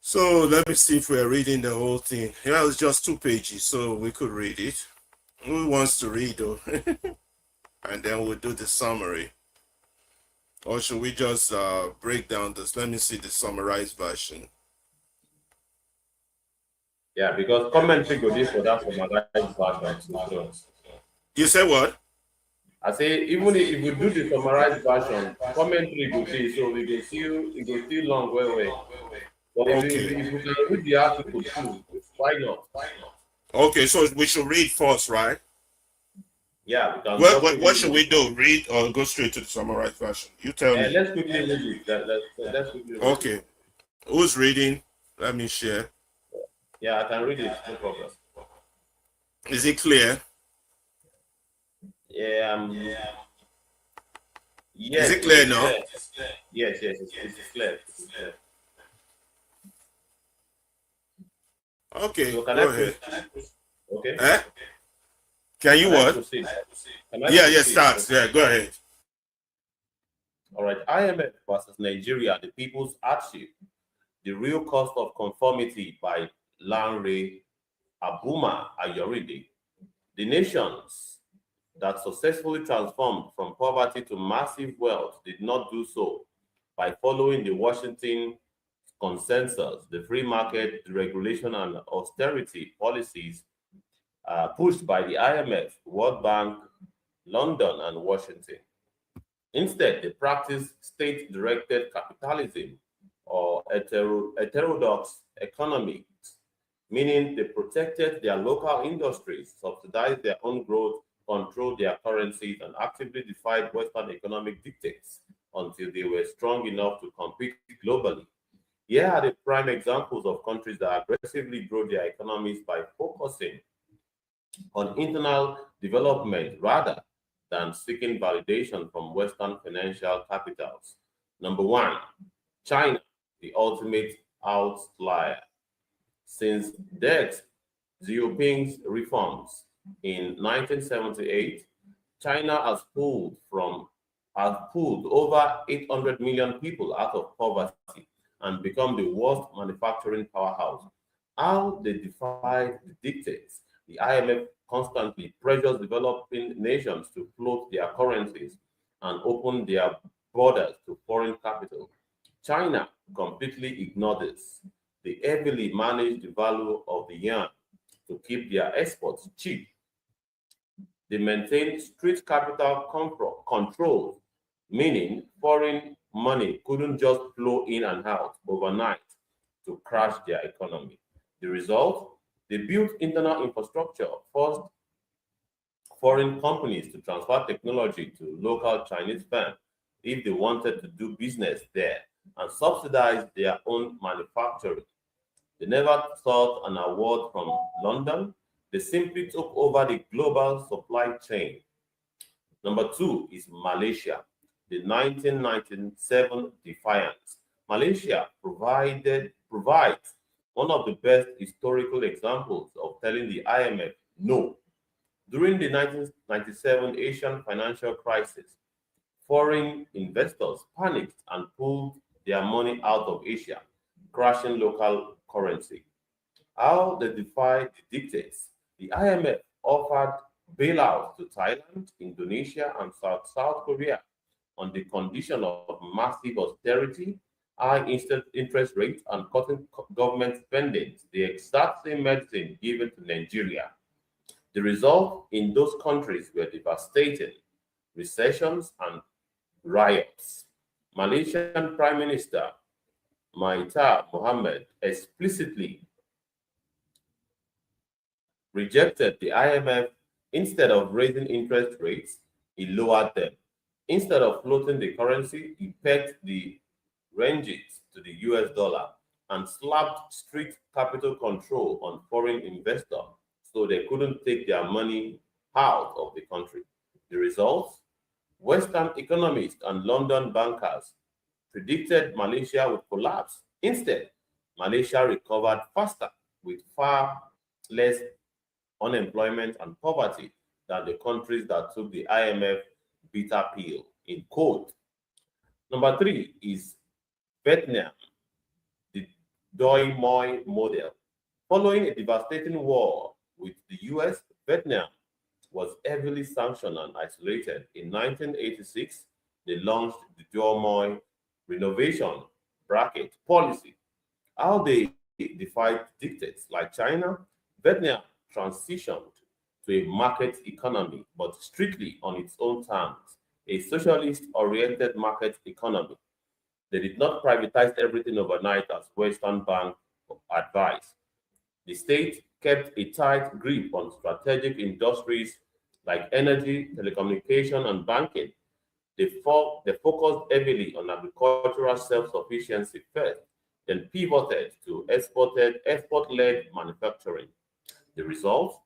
So let me see if we're reading the whole thing. Yeah, it's just 2 pages, so we could read it. Who wants to read though? And then we'll do the summary. Or should we just break down this? Let me see the summarized version. Yeah, because commentary go this for that summarized version. So You said what? I say even if we do the summarized version, commentary go this, so we go still it go still long way. But if Okay. we can read the article too, why not? Okay, so we should read first, right? Yeah, we can What should we do? Read or go straight to the summarized version? You tell me. let's quickly read it. Let's quickly read Okay. it. Who's reading? Let me share. Yeah, I can read it, no problem. Is it clear? Yeah, yes. Is it clear now? Yes, it's clear. It's clear. Okay, So go ahead. Okay. Eh? Can you what? Proceed? Yeah, start. Yeah, go ahead. All right. IMF versus Nigeria, the people's hardship, the real cost of conformity by Lanre Abuma Ayoride. The nations that successfully transformed from poverty to massive wealth did not do so by following the Washington consensus, the free market, deregulation, and austerity policies pushed by the IMF, World Bank, London, and Washington. Instead, they practiced state-directed capitalism or heterodox economies, meaning they protected their local industries, subsidized their own growth, controlled their currencies, and actively defied Western economic dictates until they were strong enough to compete globally. Here are the prime examples of countries that aggressively grow their economies by focusing on internal development rather than seeking validation from Western financial capitals. Number one, China, the ultimate outlier. Since Deng Xiaoping's reforms in 1978, China has pulled over 800 million people out of poverty and become the worst manufacturing powerhouse. How they defied the dictates. The IMF constantly pressures developing nations to float their currencies and open their borders to foreign capital. China completely ignored this. They heavily manage the value of the yuan to keep their exports cheap. They maintain strict capital controls, meaning foreign money couldn't just flow in and out overnight to crash their economy. The result? They built internal infrastructure, forced foreign companies to transfer technology to local Chinese firms if they wanted to do business there, and subsidized their own manufacturing. They never sought an award from London. They simply took over the global supply chain. Number two is Malaysia, the 1997 defiance. Malaysia provides one of the best historical examples of telling the IMF no. During the 1997 Asian financial crisis, foreign investors panicked and pulled their money out of Asia, crashing local currency. How they defied the dictates. The IMF offered bailouts to Thailand, Indonesia, and South Korea on the condition of massive austerity, high instant interest rates, and cutting government spending, the exact same medicine given to Nigeria. The result in those countries were devastating recessions and riots. Malaysian Prime Minister Mahathir Mohamad explicitly rejected the IMF. Instead of raising interest rates, he lowered them. Instead of floating the currency, he pegged the ringgit to the US dollar and slapped strict capital control on foreign investors so they couldn't take their money out of the country. The results? Western economists and London bankers predicted Malaysia would collapse. Instead, Malaysia recovered faster with far less unemployment and poverty than the countries that took the IMF bitter pill, in quote. Number three is Vietnam, the Doi Moi model. Following a devastating war with the US, Vietnam was heavily sanctioned and isolated. In 1986, they launched the Doi Moi renovation bracket policy. How they defied dictates like China, Vietnam transitioned to a market economy, but strictly on its own terms, a socialist-oriented market economy. They did not privatize everything overnight as Western banks advised. The state kept a tight grip on strategic industries like energy, telecommunication, and banking. They focused heavily on agricultural self-sufficiency first, then pivoted to export-led manufacturing. The result?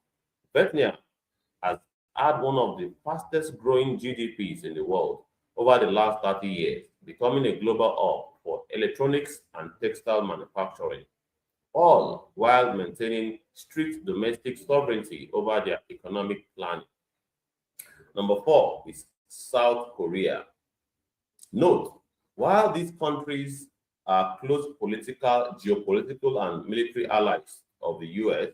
Vietnam has had one of the fastest growing GDPs in the world over the last 30 years, becoming a global hub for electronics and textile manufacturing, all while maintaining strict domestic sovereignty over their economic planning. Number four is South Korea. Note, while these countries are close political, geopolitical, and military allies of the US,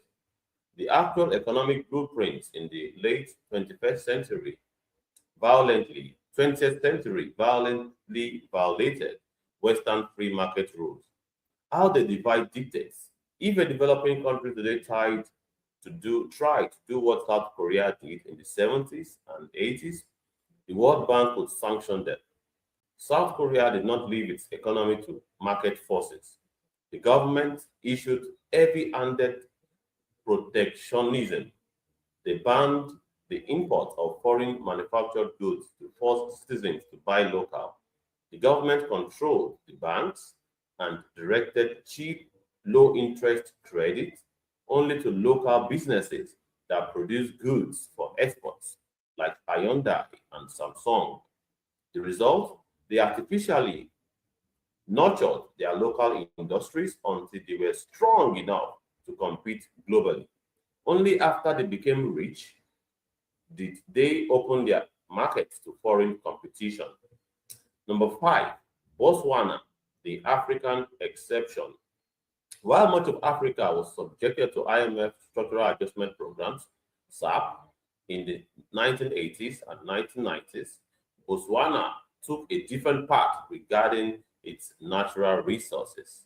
the actual economic blueprints in the late 21st century 20th century violently violated Western free market rules. How they divide dictates. If a developing country today try to do what South Korea did in the 70s and 80s, the World Bank would sanction them. South Korea did not leave its economy to market forces. The government issued heavy-handed protectionism. They banned the import of foreign manufactured goods to force citizens to buy local. The government controlled the banks and directed cheap, low-interest credit only to local businesses that produce goods for exports, like Hyundai and Samsung. The result? They artificially nurtured their local industries until they were strong enough to compete globally. Only after they became rich did they open their markets to foreign competition. Number five, Botswana, the African exception. While much of Africa was subjected to IMF structural adjustment programs, SAP, in the 1980s and 1990s, Botswana took a different path regarding its natural resources.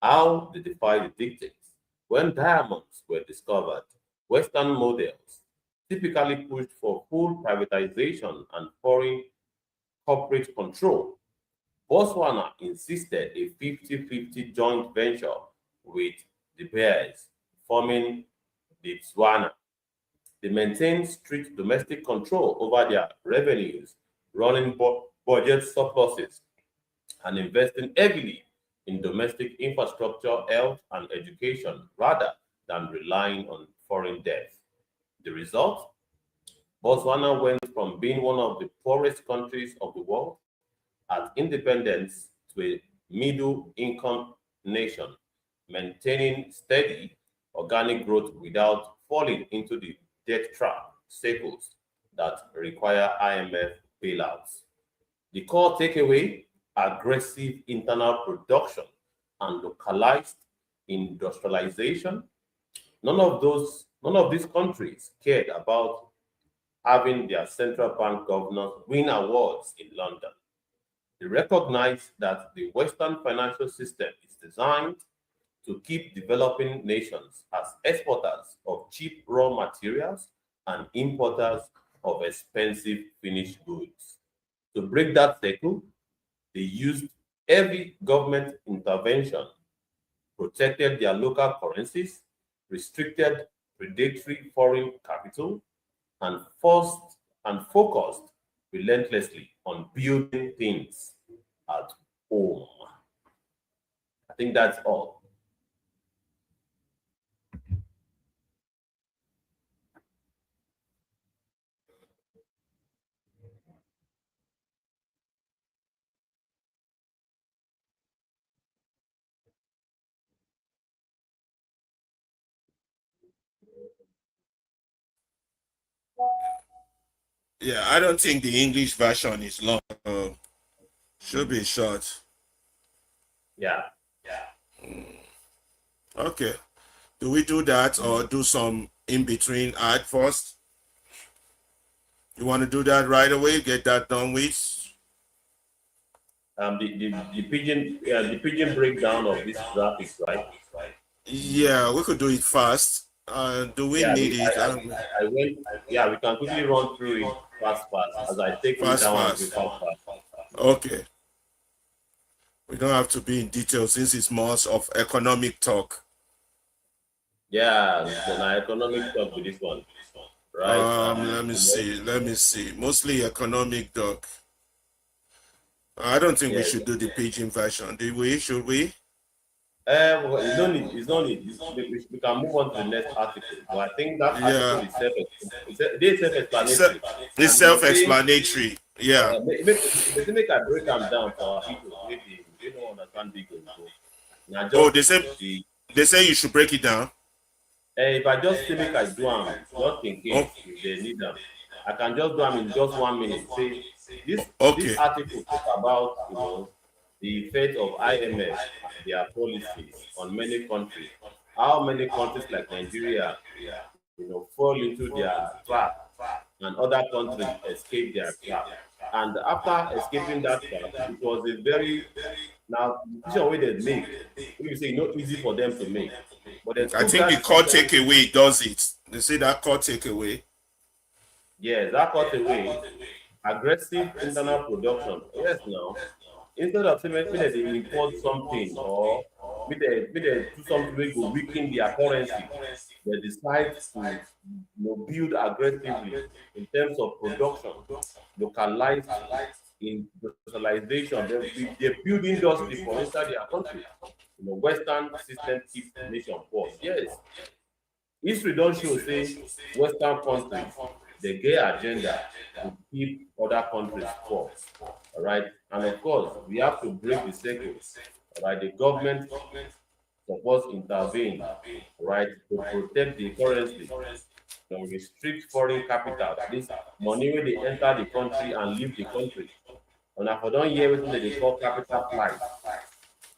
How they defied the dictates. When diamonds were discovered, Western models typically pushed for full privatization and foreign corporate control. Botswana insisted a 50-50 joint venture with De Beers, forming the Botswana. They maintained strict domestic control over their revenues, running budget surpluses, and investing heavily in domestic infrastructure, health, and education rather than relying on foreign debt. The result? Botswana went from being one of the poorest countries of the world at independence to a middle income nation, maintaining steady organic growth without falling into the debt trap cycles that require IMF bailouts. The core takeaway: aggressive internal production and localized industrialization. None of these countries cared about having their central bank governors win awards in London. They recognized that the Western financial system is designed to keep developing nations as exporters of cheap raw materials and importers of expensive finished goods. To break that cycle, they used heavy government intervention, protected their local currencies, restricted predatory foreign capital, and forced and focused relentlessly on building things at home. I think that's all. Yeah, I don't think the English version is long. Should be short. Yeah. Okay. Do we do that or do some in between ad first? You want to do that right away? Get that done with? The pigeon breakdown of this graphics, right? Yeah, we could do it fast. Do we Yeah, need it? I went. Yeah, we can quickly run through it fast as I take it Fast, down and fast. fast. Okay. We don't have to be in detail since it's more of economic talk. Yeah, then I economic talk with this one, right? Let me see. Let me see. Mostly economic talk. I don't think we Yeah. should do the paging version. Do we? Should we? Well, it's no need. It's no need. We can move on to the next article. But I think that article Yeah. is self-explanatory. It's And they say, self-explanatory. Yeah. make I break them down for our people. Maybe they don't understand big goals. Now Oh, just the they say you should break it down. if I just say make I do them, just in case Oh, if they need them, I can just do them in just 1 minute. Say this okay. article talk about the effect of IMF and their policies on many countries. How many countries like Nigeria, fall into their trap, and other countries escape their trap. And after escaping that trap, it was a very now the decision way they make. When you say not easy for them to make, but they I took think that the core decision. takeaway does it. They say that core takeaway. Yeah, that cut away. aggressive internal production. Yes, now instead of saying make they import something or make they do something wey go weaken their currency, they decide to build aggressively in terms of production, localized industrialization. They build industry for inside their country. Western system keep nation poor. Yes, history don show say Western countries dey get agenda to keep other countries poor. All right, and of course we have to break the cycle. All right, the government suppose intervene, right, to protect the currency, restrict foreign capital, that is money wey dey enter the country and leave the country. Una for don hear wetin dem dey call capital flight.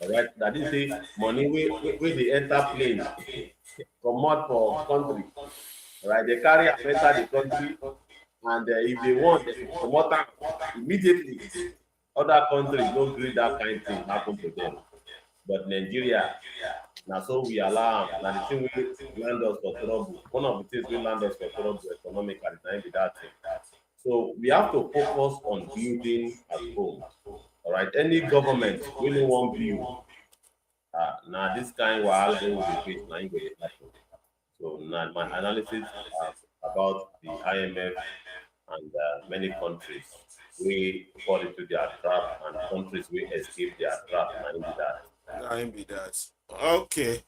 All right, that is say money wey dey enter plane comot for country. All right, they carry am enter the country, and if they want, they go comot am immediately. Other countries no gree that kind thing happen to them, but Nigeria, na so we allow am. Na the thing wey land us for trouble. One of the things wey land us for trouble economically, na im be that thing. So we have to focus on building at home. All right, any government wey no wan build, na this kind wahala wey we dey face na im go dey happen. So now my analysis about the IMF and many countries we fall into their trap and countries we escape their trap. Now be that. That be that. Okay,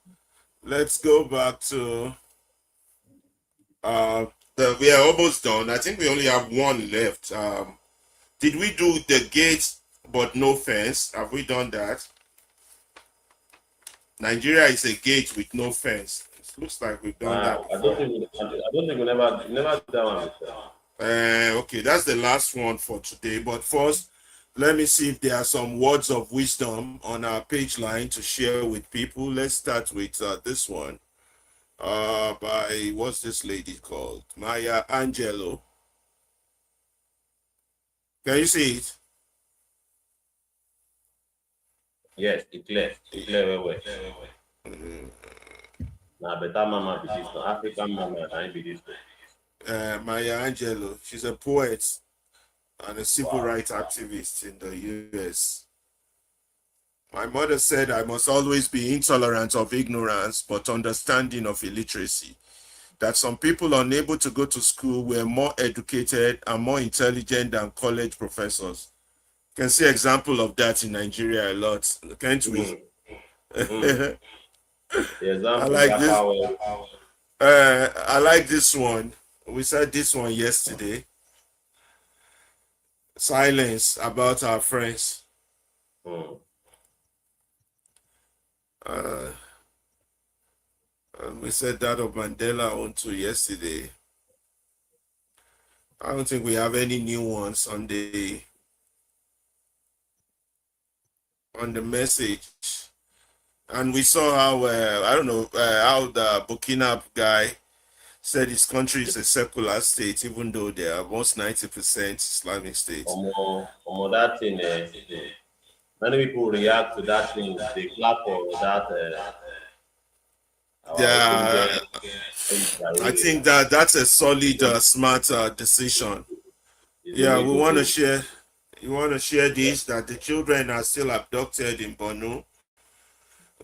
let's go back to we are almost done. I think we only have one left. Did we do the gates but no fence? Have we done that? Nigeria is a gate with no fence. It looks like we've done that before. I don't think we never do that one before. Okay, that's the last one for today. But first, let me see if there are some words of wisdom on our page line to share with people. Let's start with this one. By what's this lady called? Maya Angelou. Can you see it? Yes, it clear very well. Now better mama be this one. African mama can be this one. Maya Angelou. She's a poet and a civil rights activist in the US. My mother said I must always be intolerant of ignorance, but understanding of illiteracy. That some people unable to go to school were more educated and more intelligent than college professors. You can see example of that in Nigeria a lot, can't we? The I like this. I like this one. We said this one yesterday. Silence about our friends. And we said that of Mandela on to yesterday. I don't think we have any new ones on the message. And we saw how I don't know how the Burkina guy said his country is a secular state, even though they are almost 90% Islamic state. That thing, many people react to that thing. They clap for that. Yeah, I think that's a solid, smart decision. Yeah, we want to share. You want to share this that the children are still abducted in Borno.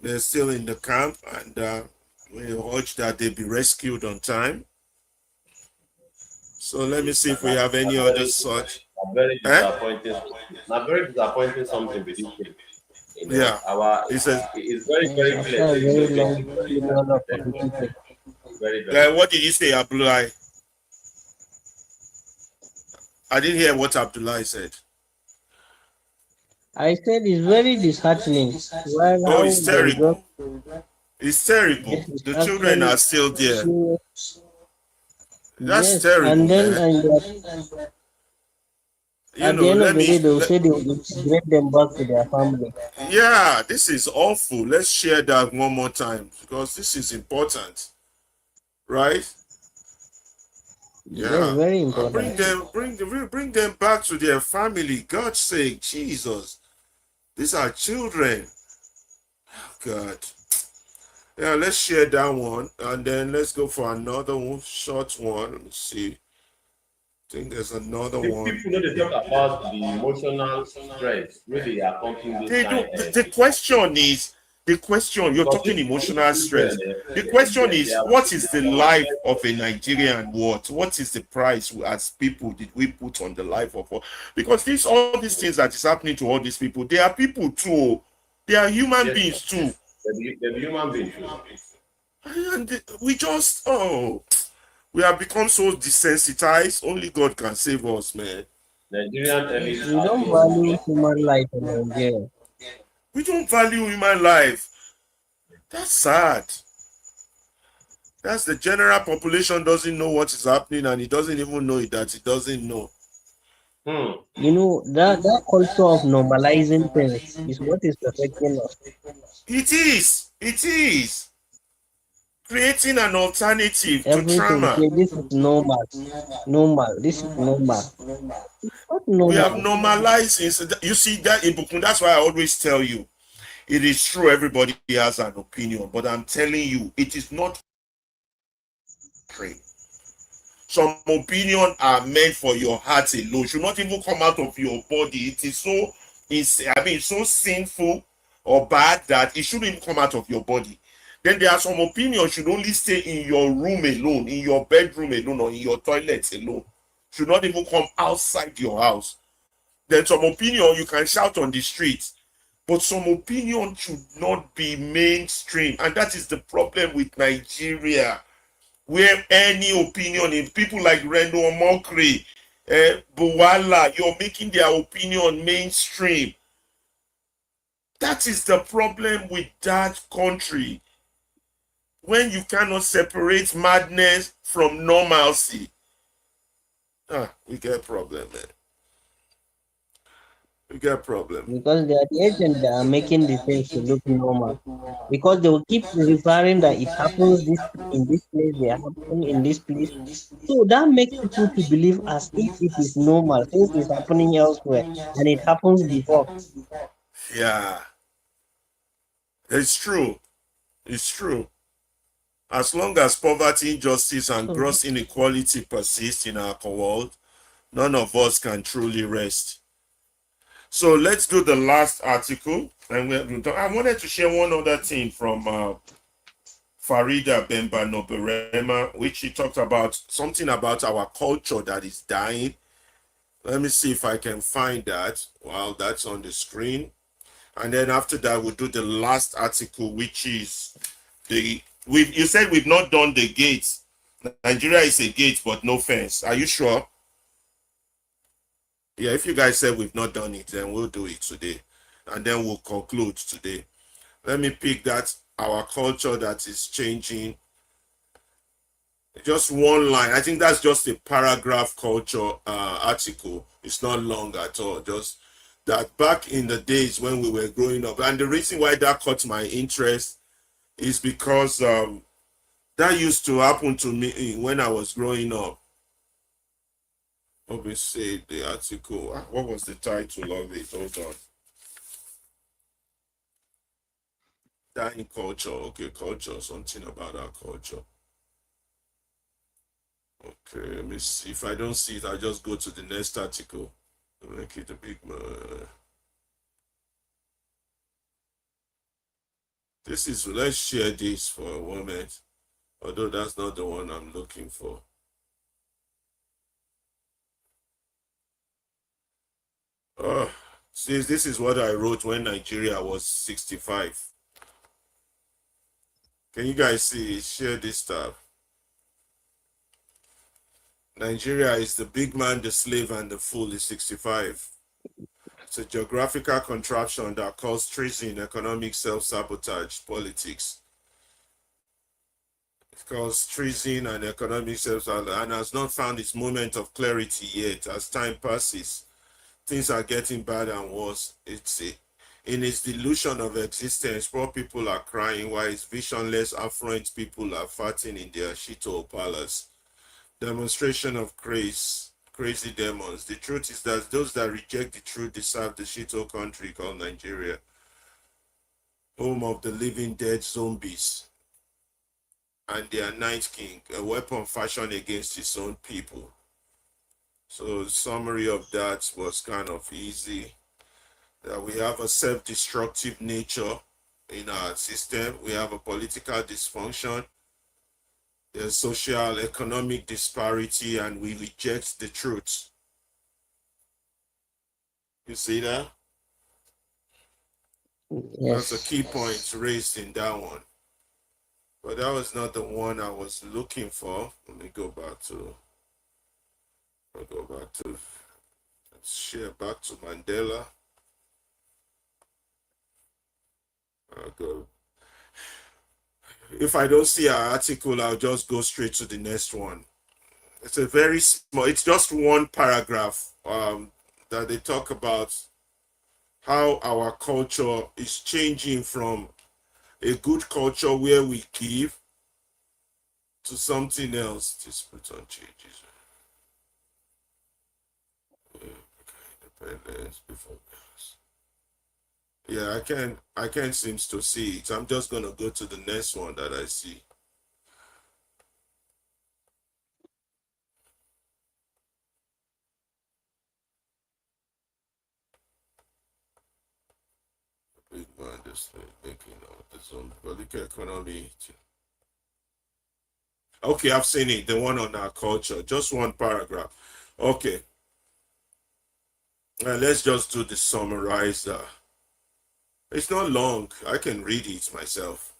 They're still in the camp, and we urge that they be rescued on time. So let me see if we have any other such. Very disappointing. Not very disappointing something with this thing. Yeah, it's very clear. What did you say, Abdullah? I didn't hear what Abdullah said. I said it's very disheartening. Oh, it's terrible. It's terrible. The children are still there. That's terrible. And then at the end of the day, they'll say they will bring them back to their family. Yeah, this is awful. Let's share that one more time because this is important, right? Yeah, very important. Bring them back to their family. God's sake, Jesus. These are children. Oh, God. Yeah, let's share that one, and then let's go for another one, short one. Let me see. think there's another The one. people know they talk about the emotional stress where they accompany this They kind do. The question is, the question you're because talking these emotional children, stress. The question they is, are what is they the are life traumatized. of a Nigerian? What is the price as people did we put on the life of? Because all these things that is happening to all these people, they are people too. They are human Yes, beings too. they're human beings too. And we just we have become so desensitized. Only God can save us, man. Nigerian elites We are don't so value wicked. human life in Nigeria. We don't value human life. That's sad. That's the general population doesn't know what is happening and he doesn't even know it that he doesn't know. Hmm. That culture of normalizing things is what is affecting us. It is. It is. Creating an alternative to Everything trauma. say this is normal, normal. This is normal. Not We have normal. normalized incident. You see that in Bukun, that's why I always tell you. It is true everybody has an opinion, but I'm telling you, it is not true. Some opinion are meant for your heart alone. Should not even come out of your body. It is so so sinful or bad that it shouldn't even come out of your body. Then there are some opinions should only stay in your room alone, in your bedroom alone, or in your toilet alone. Should not even come outside your house. Then some opinion you can shout on the streets, but some opinion should not be mainstream, and that is the problem with Nigeria, where any opinion in people like Rendo Omokri, Buwala, you're making their opinion mainstream. That is the problem with that country. When you cannot separate madness from normalcy, we get a problem, man. We get a problem. Because they are the agent that are making the things to look normal. Because they will keep referring that it happens this in this place, they happen in this place. So that makes people to believe as if it is normal, since it's happening elsewhere and it happens before. Yeah, it's true. It's true. As long as poverty, injustice, and So gross inequality persist in our world, none of us can truly rest. So let's do the last article. And I wanted to share one other thing from Farida Bemba Noberema, which she talked about something about our culture that is dying. Let me see if I can find that while that's on the screen. And then after that, we'll do the last article, which is you said we've not done the gates. Nigeria is a gate, but no fence. Are you sure? Yeah, if you guys said we've not done it, then we'll do it today. And then we'll conclude today. Let me pick that our culture that is changing. Just one line. I think that's just a paragraph culture article. It's not long at all. Just that back in the days when we were growing up. And the reason why that caught my interest is because that used to happen to me when I was growing up. Let me see the article. What was the title of it? Hold on. Dying culture. Okay, culture. Something about our culture. Okay, let me see. If I don't see it, I'll just go to the next article. Make it a big. This is. Let's share this for a moment. Although that's not the one I'm looking for. See, this is what I wrote when Nigeria was 65. Can you guys see? Share this stuff. Nigeria is the big man, the slave, and the fool is 65. It's a geographical contraption that calls treason, economic self-sabotage, politics. It calls treason and economic self-sabotage and has not found its moment of clarity yet. As time passes, things are getting bad and worse. In its delusion of existence, poor people are crying while its visionless, affluent people are farting in their shithole palace. Demonstration of crazy demons. The truth is that those that reject the truth deserve the shithole country called Nigeria, home of the living dead zombies and their night king, a weapon fashioned against his own people. So summary of that was kind of easy. That we have a self-destructive nature in our system. We have a political dysfunction. There's social economic disparity, and we reject the truth. You see that? That's a Yes. key point raised in that one. But that was not the one I was looking for. Let me go back to. I'll go back to. Let's share back to Mandela. I'll go. If I don't see an article, I'll just go straight to the next one. It's a very small. It's just one paragraph. That they talk about how our culture is changing from a good culture where we give to something else. This put on changes. Independence before. Yeah, I can't seem to see it. I'm just gonna go to the next one that I see. Big man, this thing making out the zone political economy. Okay, I've seen it. The one on our culture. Just one paragraph. Okay. Let's just do the summarizer. It's not long. I can read it myself.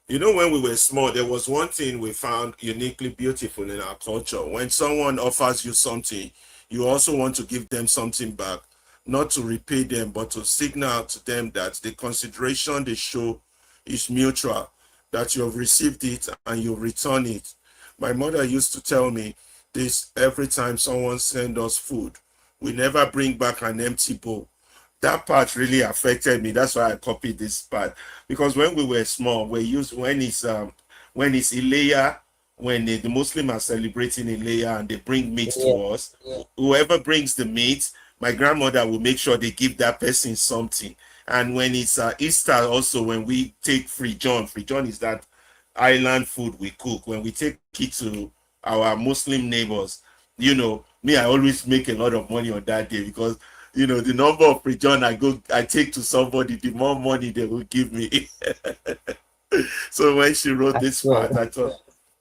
You know, when we were small, there was one thing we found uniquely beautiful in our culture. When someone offers you something, you also want to give them something back, not to repay them, but to signal to them that the consideration they show is mutual, that you have received it and you return it. My mother used to tell me this every time someone send us food. We never bring back an empty bowl. That part really affected me. That's why I copied this part. Because when we were small, we used when it's Ileya, when the Muslim are celebrating Ileya and they bring meat Yeah. to us, whoever brings the meat, my grandmother will make sure they give that person something. And when it's Easter, also when we take free John is that island food we cook. When we take it to our Muslim neighbors, me, I always make a lot of money on that day because the number of pre-John I take to somebody, the more money they will give me. So when she wrote this So, part,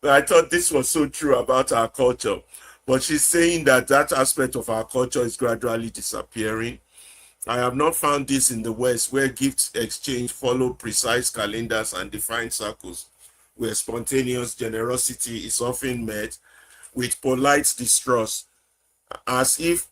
I thought this was so true about our culture. But she's saying that aspect of our culture is gradually disappearing. I have not found this in the West, where gifts exchange follow precise calendars and defined circles, where spontaneous generosity is often met with polite distrust, as if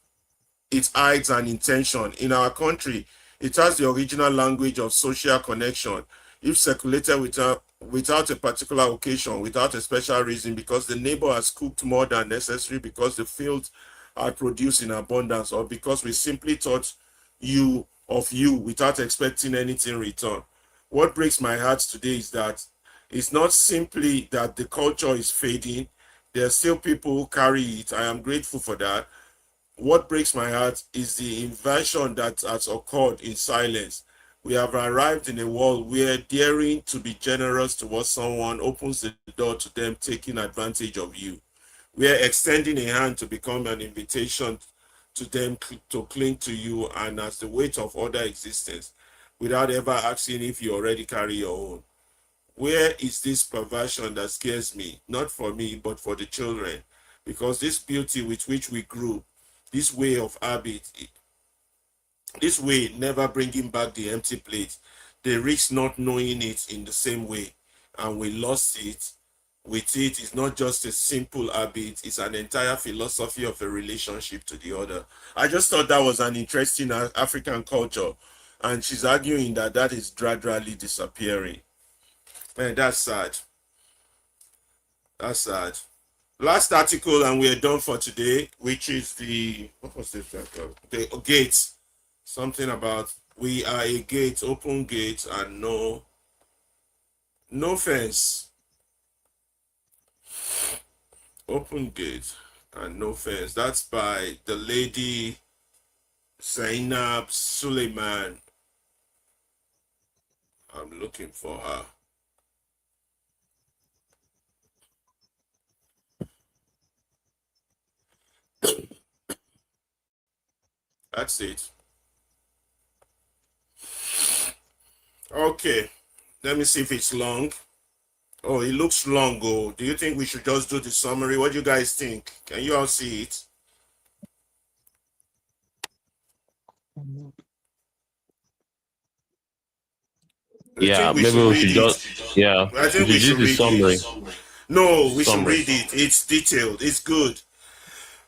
it hides an intention. In our country, it has the original language of social connection. If circulated without a particular occasion, without a special reason, because the neighbor has cooked more than necessary, because the fields are produced in abundance, or because we simply thought you of you without expecting anything in return. What breaks my heart today is that it's not simply that the culture is fading. There are still people who carry it. I am grateful for that. What breaks my heart is the inversion that has occurred in silence. We have arrived in a world where daring to be generous towards someone opens the door to them taking advantage of you. We are extending a hand to become an invitation to them to cling to you and as the weight of other existence without ever asking if you already carry your own. Where is this perversion that scares me? Not for me, but for the children. Because this beauty with which we grew, this way of habit, this way never bringing back the empty plate, they risk not knowing it in the same way. And we lost it. With it, it's not just a simple habit, it's an entire philosophy of a relationship to the other. I just thought that was an interesting African culture. And she's arguing that is gradually disappearing. Man, that's sad. That's sad. Last article, and we're done for today, which is what was this? The gates. Something about we are a gate, open gate, and no fence. Open gate and no fence. That's by the lady Zainab Suleiman. I'm looking for her. That's it. Okay. Let me see if it's long. Oh, it looks long. Oh, do you think we should just do the summary? What do you guys think? Can you all see it? I Yeah, think we maybe should we read should just, it. yeah, I we think we should use should the read it. summary. No, we should Summary. read it. It's detailed. It's good.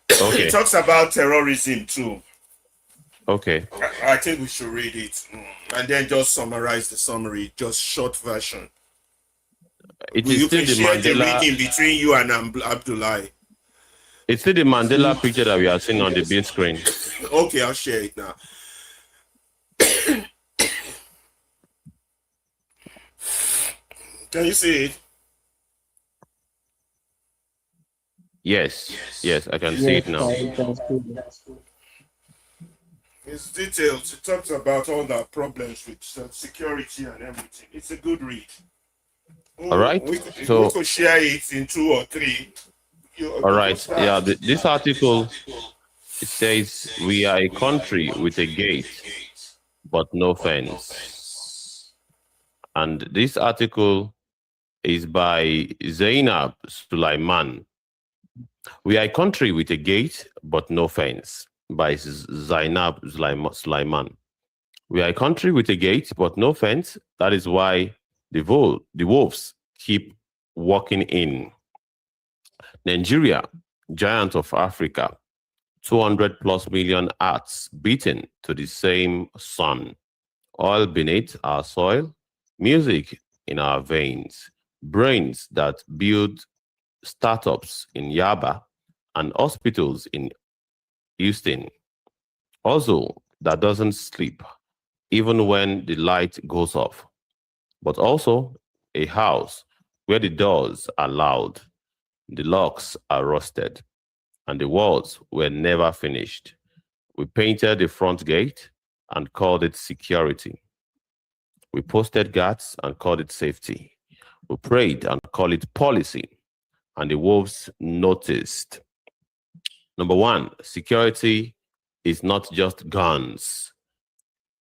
It Okay, talks about terrorism too. okay. I think we should read it. And then just summarize the summary, just short version. It is You still can the share the Mandela. reading between you and Abdullah. It's still the Mandela picture that we are seeing on the big screen. Okay, I'll share it now. Can you see it? Yes, yes, I can see Yes, it now. I can see that. It's detailed. It talks about all the problems with security and everything. It's a good read. All right. We So, could share it in 2 or 3. all We could right. Yeah, start. this article, it says we are a country with a gate, but no fence. And this article is by Zainab Sulaiman. We are a country with a gate, but no fence, by Zainab Sulaiman. We are a country with a gate, but no fence. That is why the wolves keep walking in. Nigeria, giant of Africa, 200 plus million hearts beating to the same sun. Oil beneath our soil, music in our veins, brains that build startups in Yaba and hospitals in Houston. Also, that doesn't sleep even when the light goes off, but also a house where the doors are loud, the locks are rusted, and the walls were never finished. We painted the front gate and called it security. We posted guards and called it safety. We prayed and called it policy. And the wolves noticed. Number one, security is not just guns,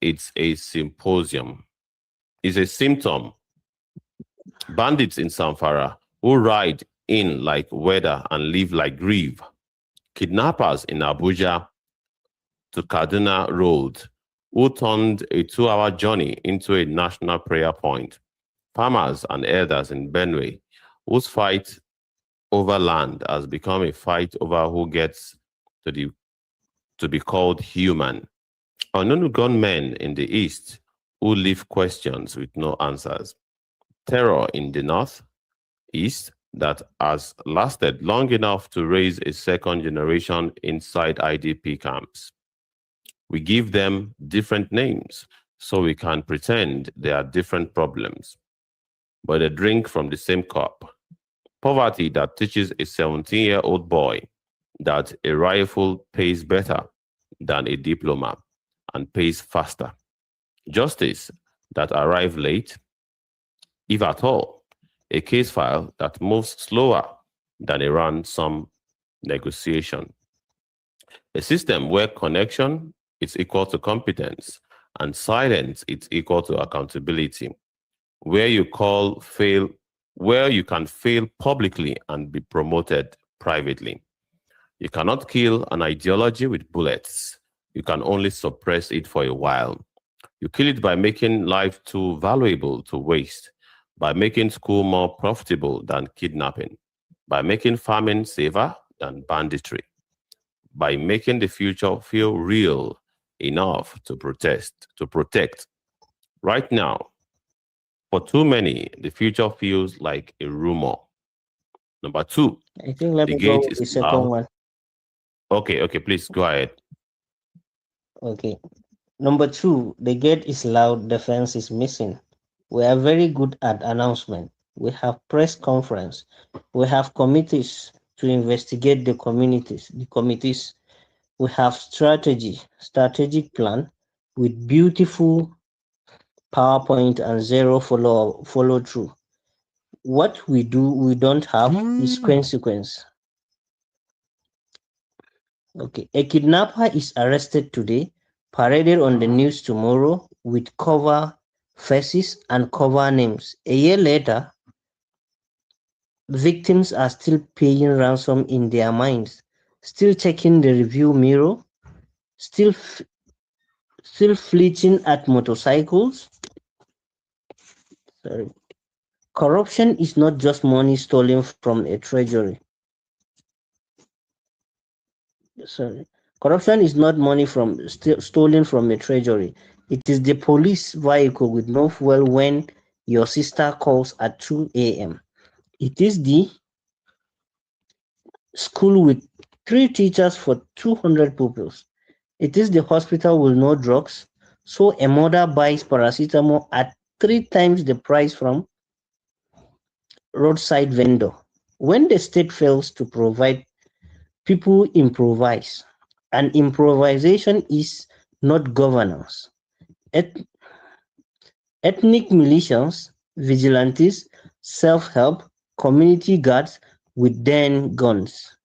it's a symposium, it's a symptom. Bandits in Samfara who ride in like weather and live like grieve. Kidnappers in Abuja to Kaduna Road who turned a 2-hour journey into a national prayer point. Farmers and elders in Benue whose fight over land has become a fight over who gets to the to be called human. Unknown gunmen in the east who leave questions with no answers. Terror in the north, east that has lasted long enough to raise a second generation inside IDP camps. We give them different names so we can pretend they are different problems, but they drink from the same cup. Poverty that teaches a 17-year-old boy that a rifle pays better than a diploma and pays faster. Justice that arrives late, if at all. A case file that moves slower than a ransom negotiation. A system where connection is equal to competence and silence is equal to accountability. Where you call fail, where you can fail publicly and be promoted privately. You cannot kill an ideology with bullets. You can only suppress it for a while. You kill it by making life too valuable to waste, by making school more profitable than kidnapping, by making farming safer than banditry, by making the future feel real enough to protect. Right now, for too many, the future feels like a rumor. Number two, I think let the me go gate with is the second loud. one. Okay, okay, please go ahead. Okay. Number two, the gate is loud, the fence is missing. We are very good at announcement. We have press conference. We have committees to investigate the committees. We have strategic plan with beautiful PowerPoint and zero follow through. What we don't have is consequence. Okay, a kidnapper is arrested today, paraded on the news tomorrow with cover faces and cover names. A year later, victims are still paying ransom in their minds, still checking the review mirror, still still fleeting at motorcycles. Sorry. Corruption is not just money stolen from a treasury. Sorry. Corruption is not money stolen from a treasury. It is the police vehicle with no fuel when your sister calls at 2 a.m. It is the school with 3 teachers for 200 pupils. It is the hospital with no drugs. So a mother buys paracetamol at 3 times the price from roadside vendor. When the state fails to provide, people improvise. And improvisation is not governance. Et- ethnic militias, vigilantes, self-help, community guards with then guns.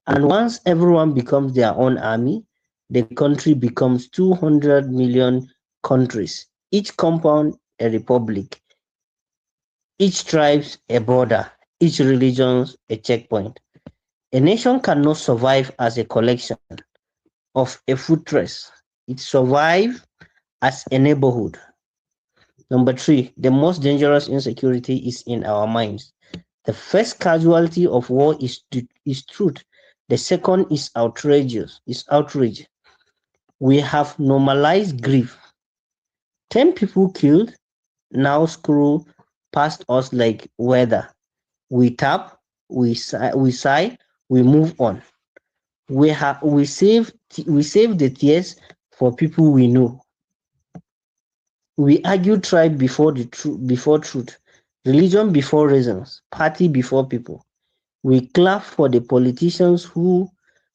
And once everyone becomes their own army, the country becomes 200 million countries, each compound a republic, each tribe a border, each religion a checkpoint. A nation cannot survive as a collection of a fortress. It survives as a neighborhood. Number three, the most dangerous insecurity is in our minds. The first casualty of war is truth. The second is outrage. We have normalized grief. 10 people killed now screw past us like weather. We tap, we sigh, we move on. We save the tears for people we know. We argue tribe before truth, religion before reasons, party before people. We clap for the politicians who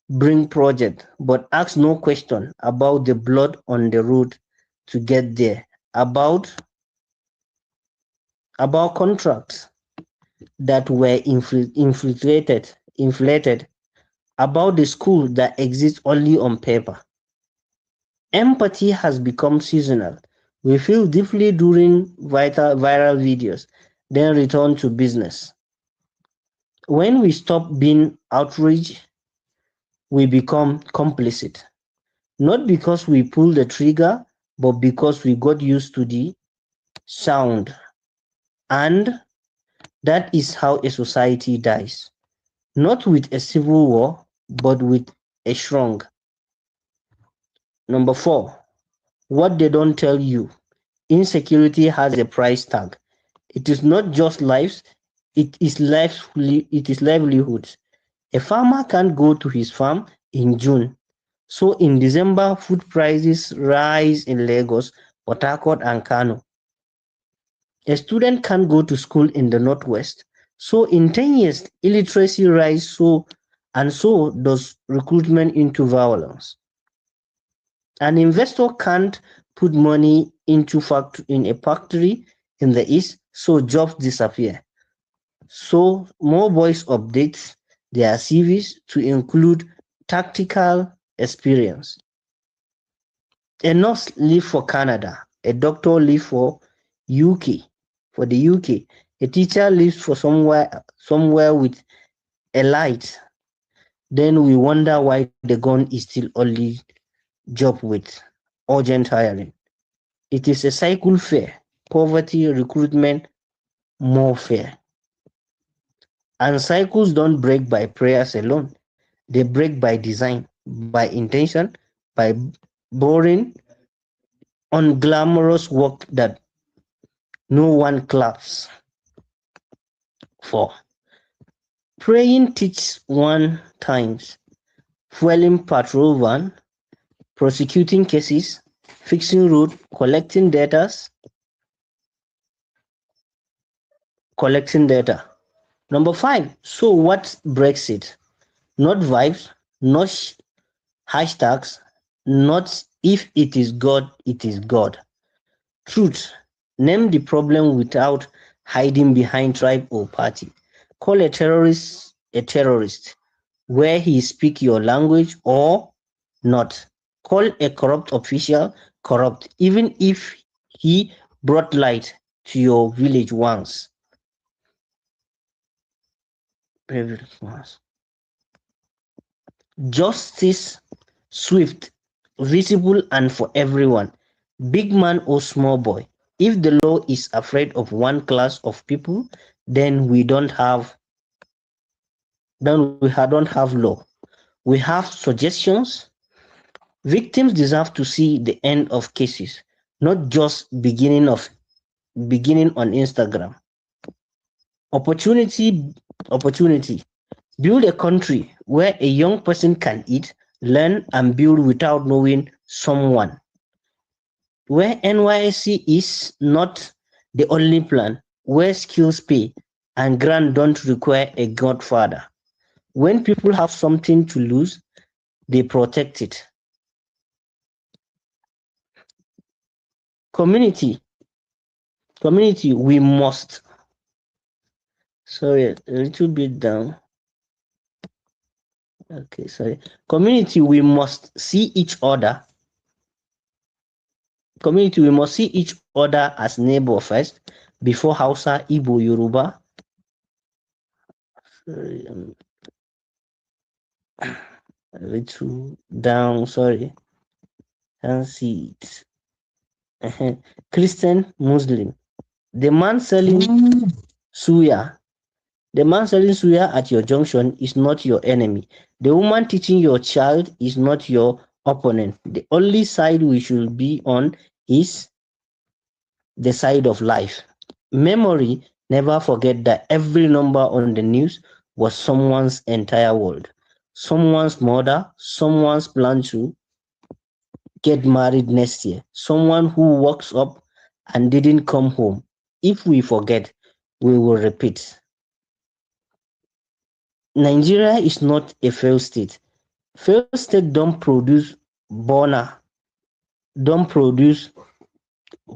bring project but ask no question about the blood on the road to get there, about contracts that were inflated, about the school that exists only on paper. Empathy has become seasonal. We feel deeply during viral videos, then return to business. When we stop being outraged, we become complicit. Not because we pulled the trigger, but because we got used to the sound. And that is how a society dies. Not with a civil war, but with a shrunk. Number four, what they don't tell you. Insecurity has a price tag. It is not just lives, it is livelihoods. A farmer can't go to his farm in June. So in December, food prices rise in Lagos, Port Harcourt, and Kano. A student can't go to school in the Northwest. So in 10 years, illiteracy rise and so does recruitment into violence. An investor can't put money in a factory in the East, so jobs disappear. So more boys update their CVs to include tactical experience. A nurse leave for Canada, a doctor leave for UK, for the UK, a teacher leaves for somewhere with a light. Then we wonder why the gun is still only job with urgent hiring. It is a cycle fair, poverty, recruitment, more fair. And cycles don't break by prayers alone. They break by design, by intention, by boring, unglamorous work that no one claps for. Praying teach one times, fueling patrol van, prosecuting cases, fixing road, collecting data. Number five, so what breaks it? Not vibes, not hashtags, not if it is God, it is God. Truth, name the problem without hiding behind tribe or party. Call a terrorist, where he speak your language or not. Call a corrupt official corrupt, even if he brought light to your village once. Justice swift, visible, and for everyone, big man or small boy. If the law is afraid of one class of people, then don't have law. We have suggestions. Victims deserve to see the end of cases, not just beginning on Instagram. Opportunity. Build a country where a young person can eat, learn, and build without knowing someone. Where NYSC is not the only plan, where skills pay and grant don't require a godfather. When people have something to lose, they protect it. Community, we must. Sorry, a little bit down. Okay, sorry. Community, we must see each other. Community, we must see each other as neighbor first, before Hausa, Igbo, Yoruba. Sorry, a little down. Sorry, can't see it. Christian, Muslim. The man selling suya The man selling suya at your junction is not your enemy. The woman teaching your child is not your opponent. The only side we should be on is the side of life. Memory, never forget that every number on the news was someone's entire world. Someone's mother, someone's plan to get married next year, someone who wakes up and didn't come home. If we forget, we will repeat. Nigeria is not a failed state. Failed state don't produce burner, don't produce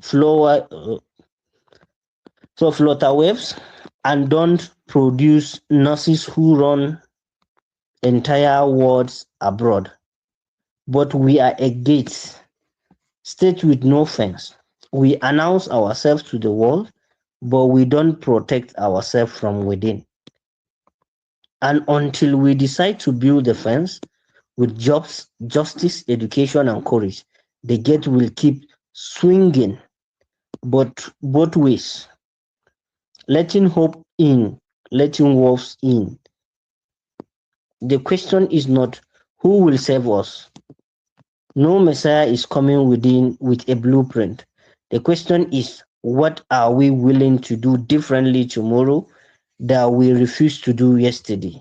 flower, flutter waves, and don't produce nurses who run entire wards abroad. But we are a gate, state with no fence. We announce ourselves to the world, but we don't protect ourselves from within. And until we decide to build the fence with jobs, justice, education, and courage, the gate will keep swinging, but both ways, letting hope in, letting wolves in. The question is not who will save us. No Messiah is coming within with a blueprint. The question is, what are we willing to do differently tomorrow that we refused to do yesterday?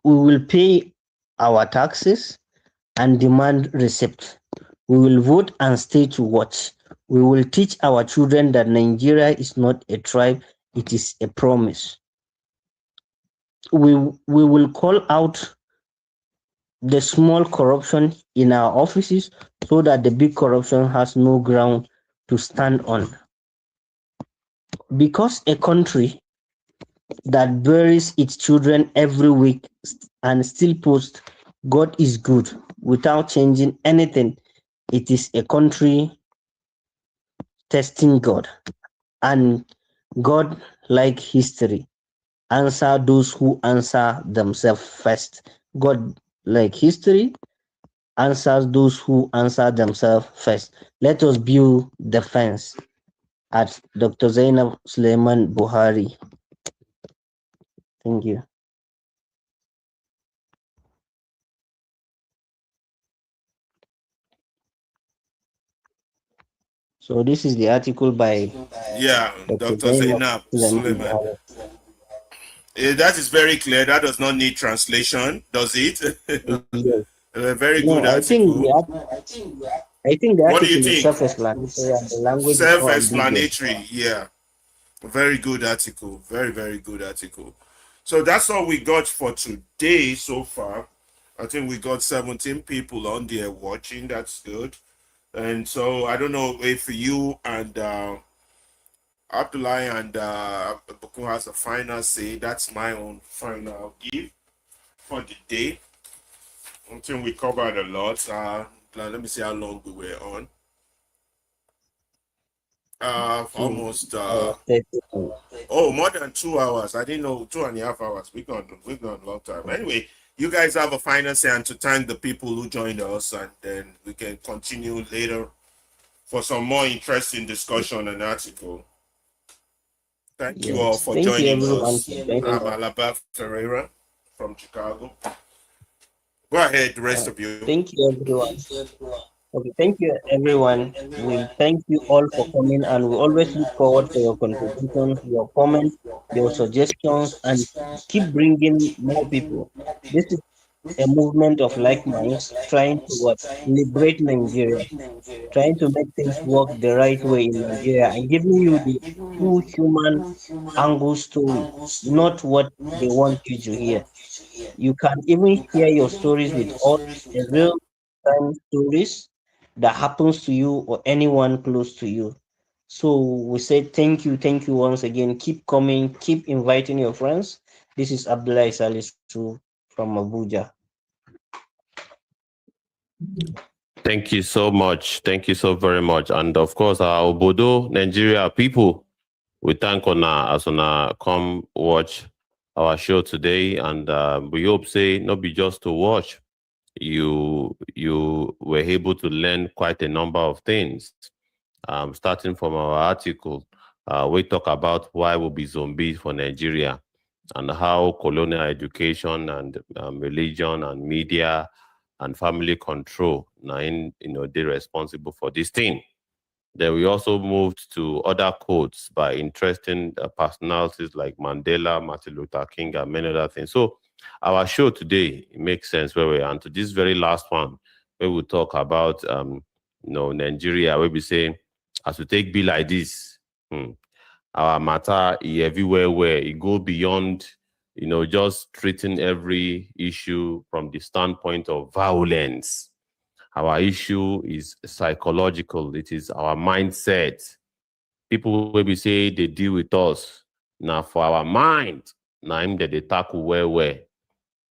We will pay our taxes and demand receipt. We will vote and stay to watch. We will teach our children that Nigeria is not a tribe, it is a promise. We will call out the small corruption in our offices so that the big corruption has no ground to stand on. Because a country that buries its children every week and still posts God is good without changing anything, it is a country testing God. And God, like history, answer those who answer themselves first. God, like history, answers those who answer themselves first. Let us build the fence at Dr. Zainab Suleiman Buhari. Thank you. So this is the article by Yeah, Dr. Dr. Zainab Zainab Suleiman Suleiman. Buhari. That is very clear. That does not need translation, does it? Yes. A very No, good article. I think the What do you article is think? self-explanatory and the language is not ambiguous. Self-explanatory. Yeah, very good article. Very, very good article. So that's all we got for today so far. I think we got 17 people on there watching. That's good. And so I don't know if you and Abdullah and Boko has a final say. That's my own final give for the day. I think we covered a lot. Let me see how long we were on. Two Almost hours 30. more than 2 hours. I didn't know 2.5 hours. We gone a long time. Anyway, you guys have a final say and to thank the people who joined us, and then we can continue later for some more interesting discussion and article. Thank you all Yes. for Thank you joining everyone us. for joining I'm us. Alaba Ferreira from Chicago. Go ahead, the rest of you. Thank you everyone. Okay, thank you everyone. We thank you all for coming, and we always look forward for your contributions, your comments, your suggestions, and keep bringing more people. This is a movement of like minds trying to what, liberate Nigeria, trying to make things work the right way in Nigeria, and giving you the true human angle story, not what they want you to hear. You can even share your stories with us, the real time stories that happens to you or anyone close to you. So we say thank you once again. Keep coming, keep inviting your friends. This is Abdullah Salisu from Abuja. Thank you so much. Thank you so very much. And of course, our Obodo, Nigeria people, we thank Ona as Ona come watch our show today. And we hope, say, not be just to watch. You were able to learn quite a number of things. Starting from our article, we talk about why we'll be zombies for Nigeria and how colonial education and religion and media and family control now they're responsible for this thing. Then we also moved to other quotes by interesting personalities like Mandela, Martin Luther King, and many other things. So our show today it makes sense where we are. And to this very last one, where we talk about Nigeria, where we say, as we take be like this, our matter everywhere where it go beyond just treating every issue from the standpoint of violence. Our issue is psychological. It is our mindset. People will be say they deal with us. Now for our mind, now him that they tackle where.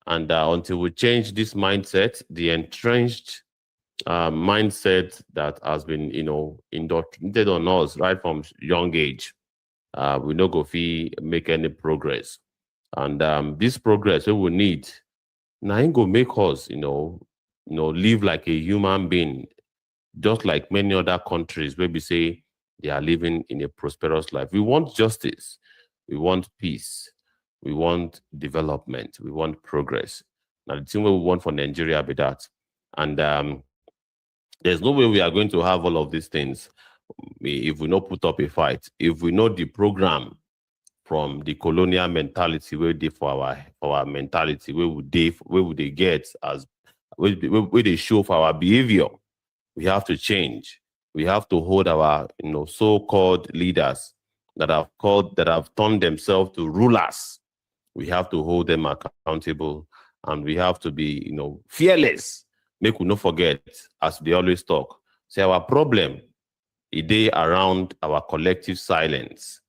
And until we change this mindset, the entrenched mindset that has been, indoctrinated on us right from young age, we no go fit make any progress. And this progress we will need now ain't go make us, live like a human being, just like many other countries where we say they are living in a prosperous life. We want justice, we want peace, we want development, we want progress. Now the thing we want for Nigeria be that. And there's no way we are going to have all of these things if we not put up a fight. If we know the program from the colonial mentality where they for our mentality, where would they get as where they show for our behavior, we have to change. We have to hold our so-called leaders that have turned themselves to rulers. We have to hold them accountable, and we have to be fearless. Make we not forget, as they always talk, say our problem is they around our collective silence.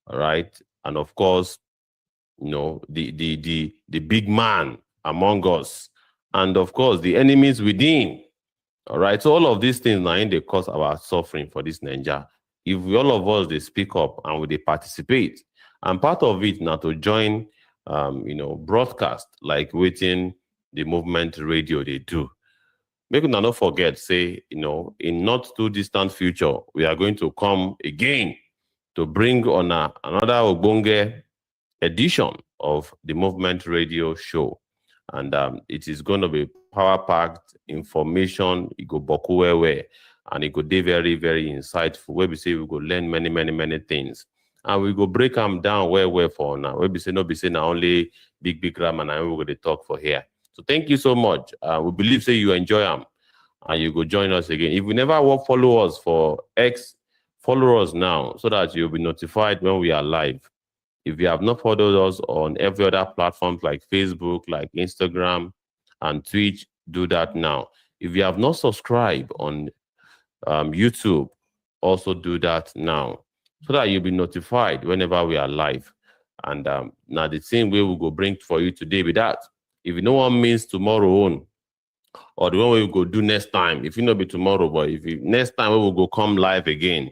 All right. And of course, the big man among us, and of course the enemies within. All right. So all of these things now they cause our suffering for this Nigeria. If all of us they speak up and we they participate, and part of it now to join broadcast like waiting the movement radio they do. Make una not forget, say, in not too distant future, we are going to come again to bring on another Ogbonge edition of the Movement Radio Show. And it is going to be power-packed information. It go boku and it go be very, very insightful. Where we say we go learn many, many, many things. And we go break them down where for now. Where we say no be say now only big grammar and we go to talk for here. So thank you so much. We believe say you enjoy them and you go join us again. If you never follow us for X, follow us now so that you'll be notified when we are live. If you have not followed us on every other platform like Facebook, like Instagram, and Twitch, do that now. If you have not subscribed on YouTube, also do that now so that you'll be notified whenever we are live. And now the same way we go bring for you today with that. If no one means tomorrow on, or the one we go do next time. If you not be tomorrow, but if you next time we will go come live again,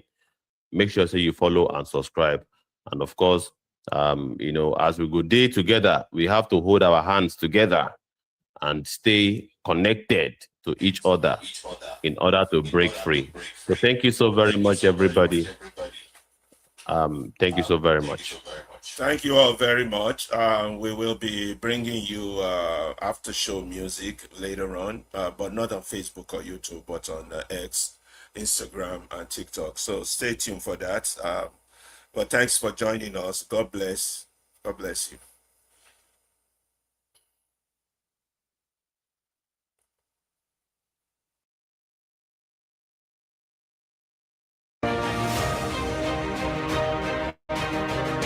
make sure say you follow and subscribe. And of course, as we go day together, we have to hold our hands together and stay connected to each other in order to break free. So thank you so very much, everybody. Thank you so very much. Thank you all very much. We will be bringing you after show music later on, but not on Facebook or YouTube, but on X, Instagram, and TikTok. So stay tuned for that. But thanks for joining us. God bless. God bless you.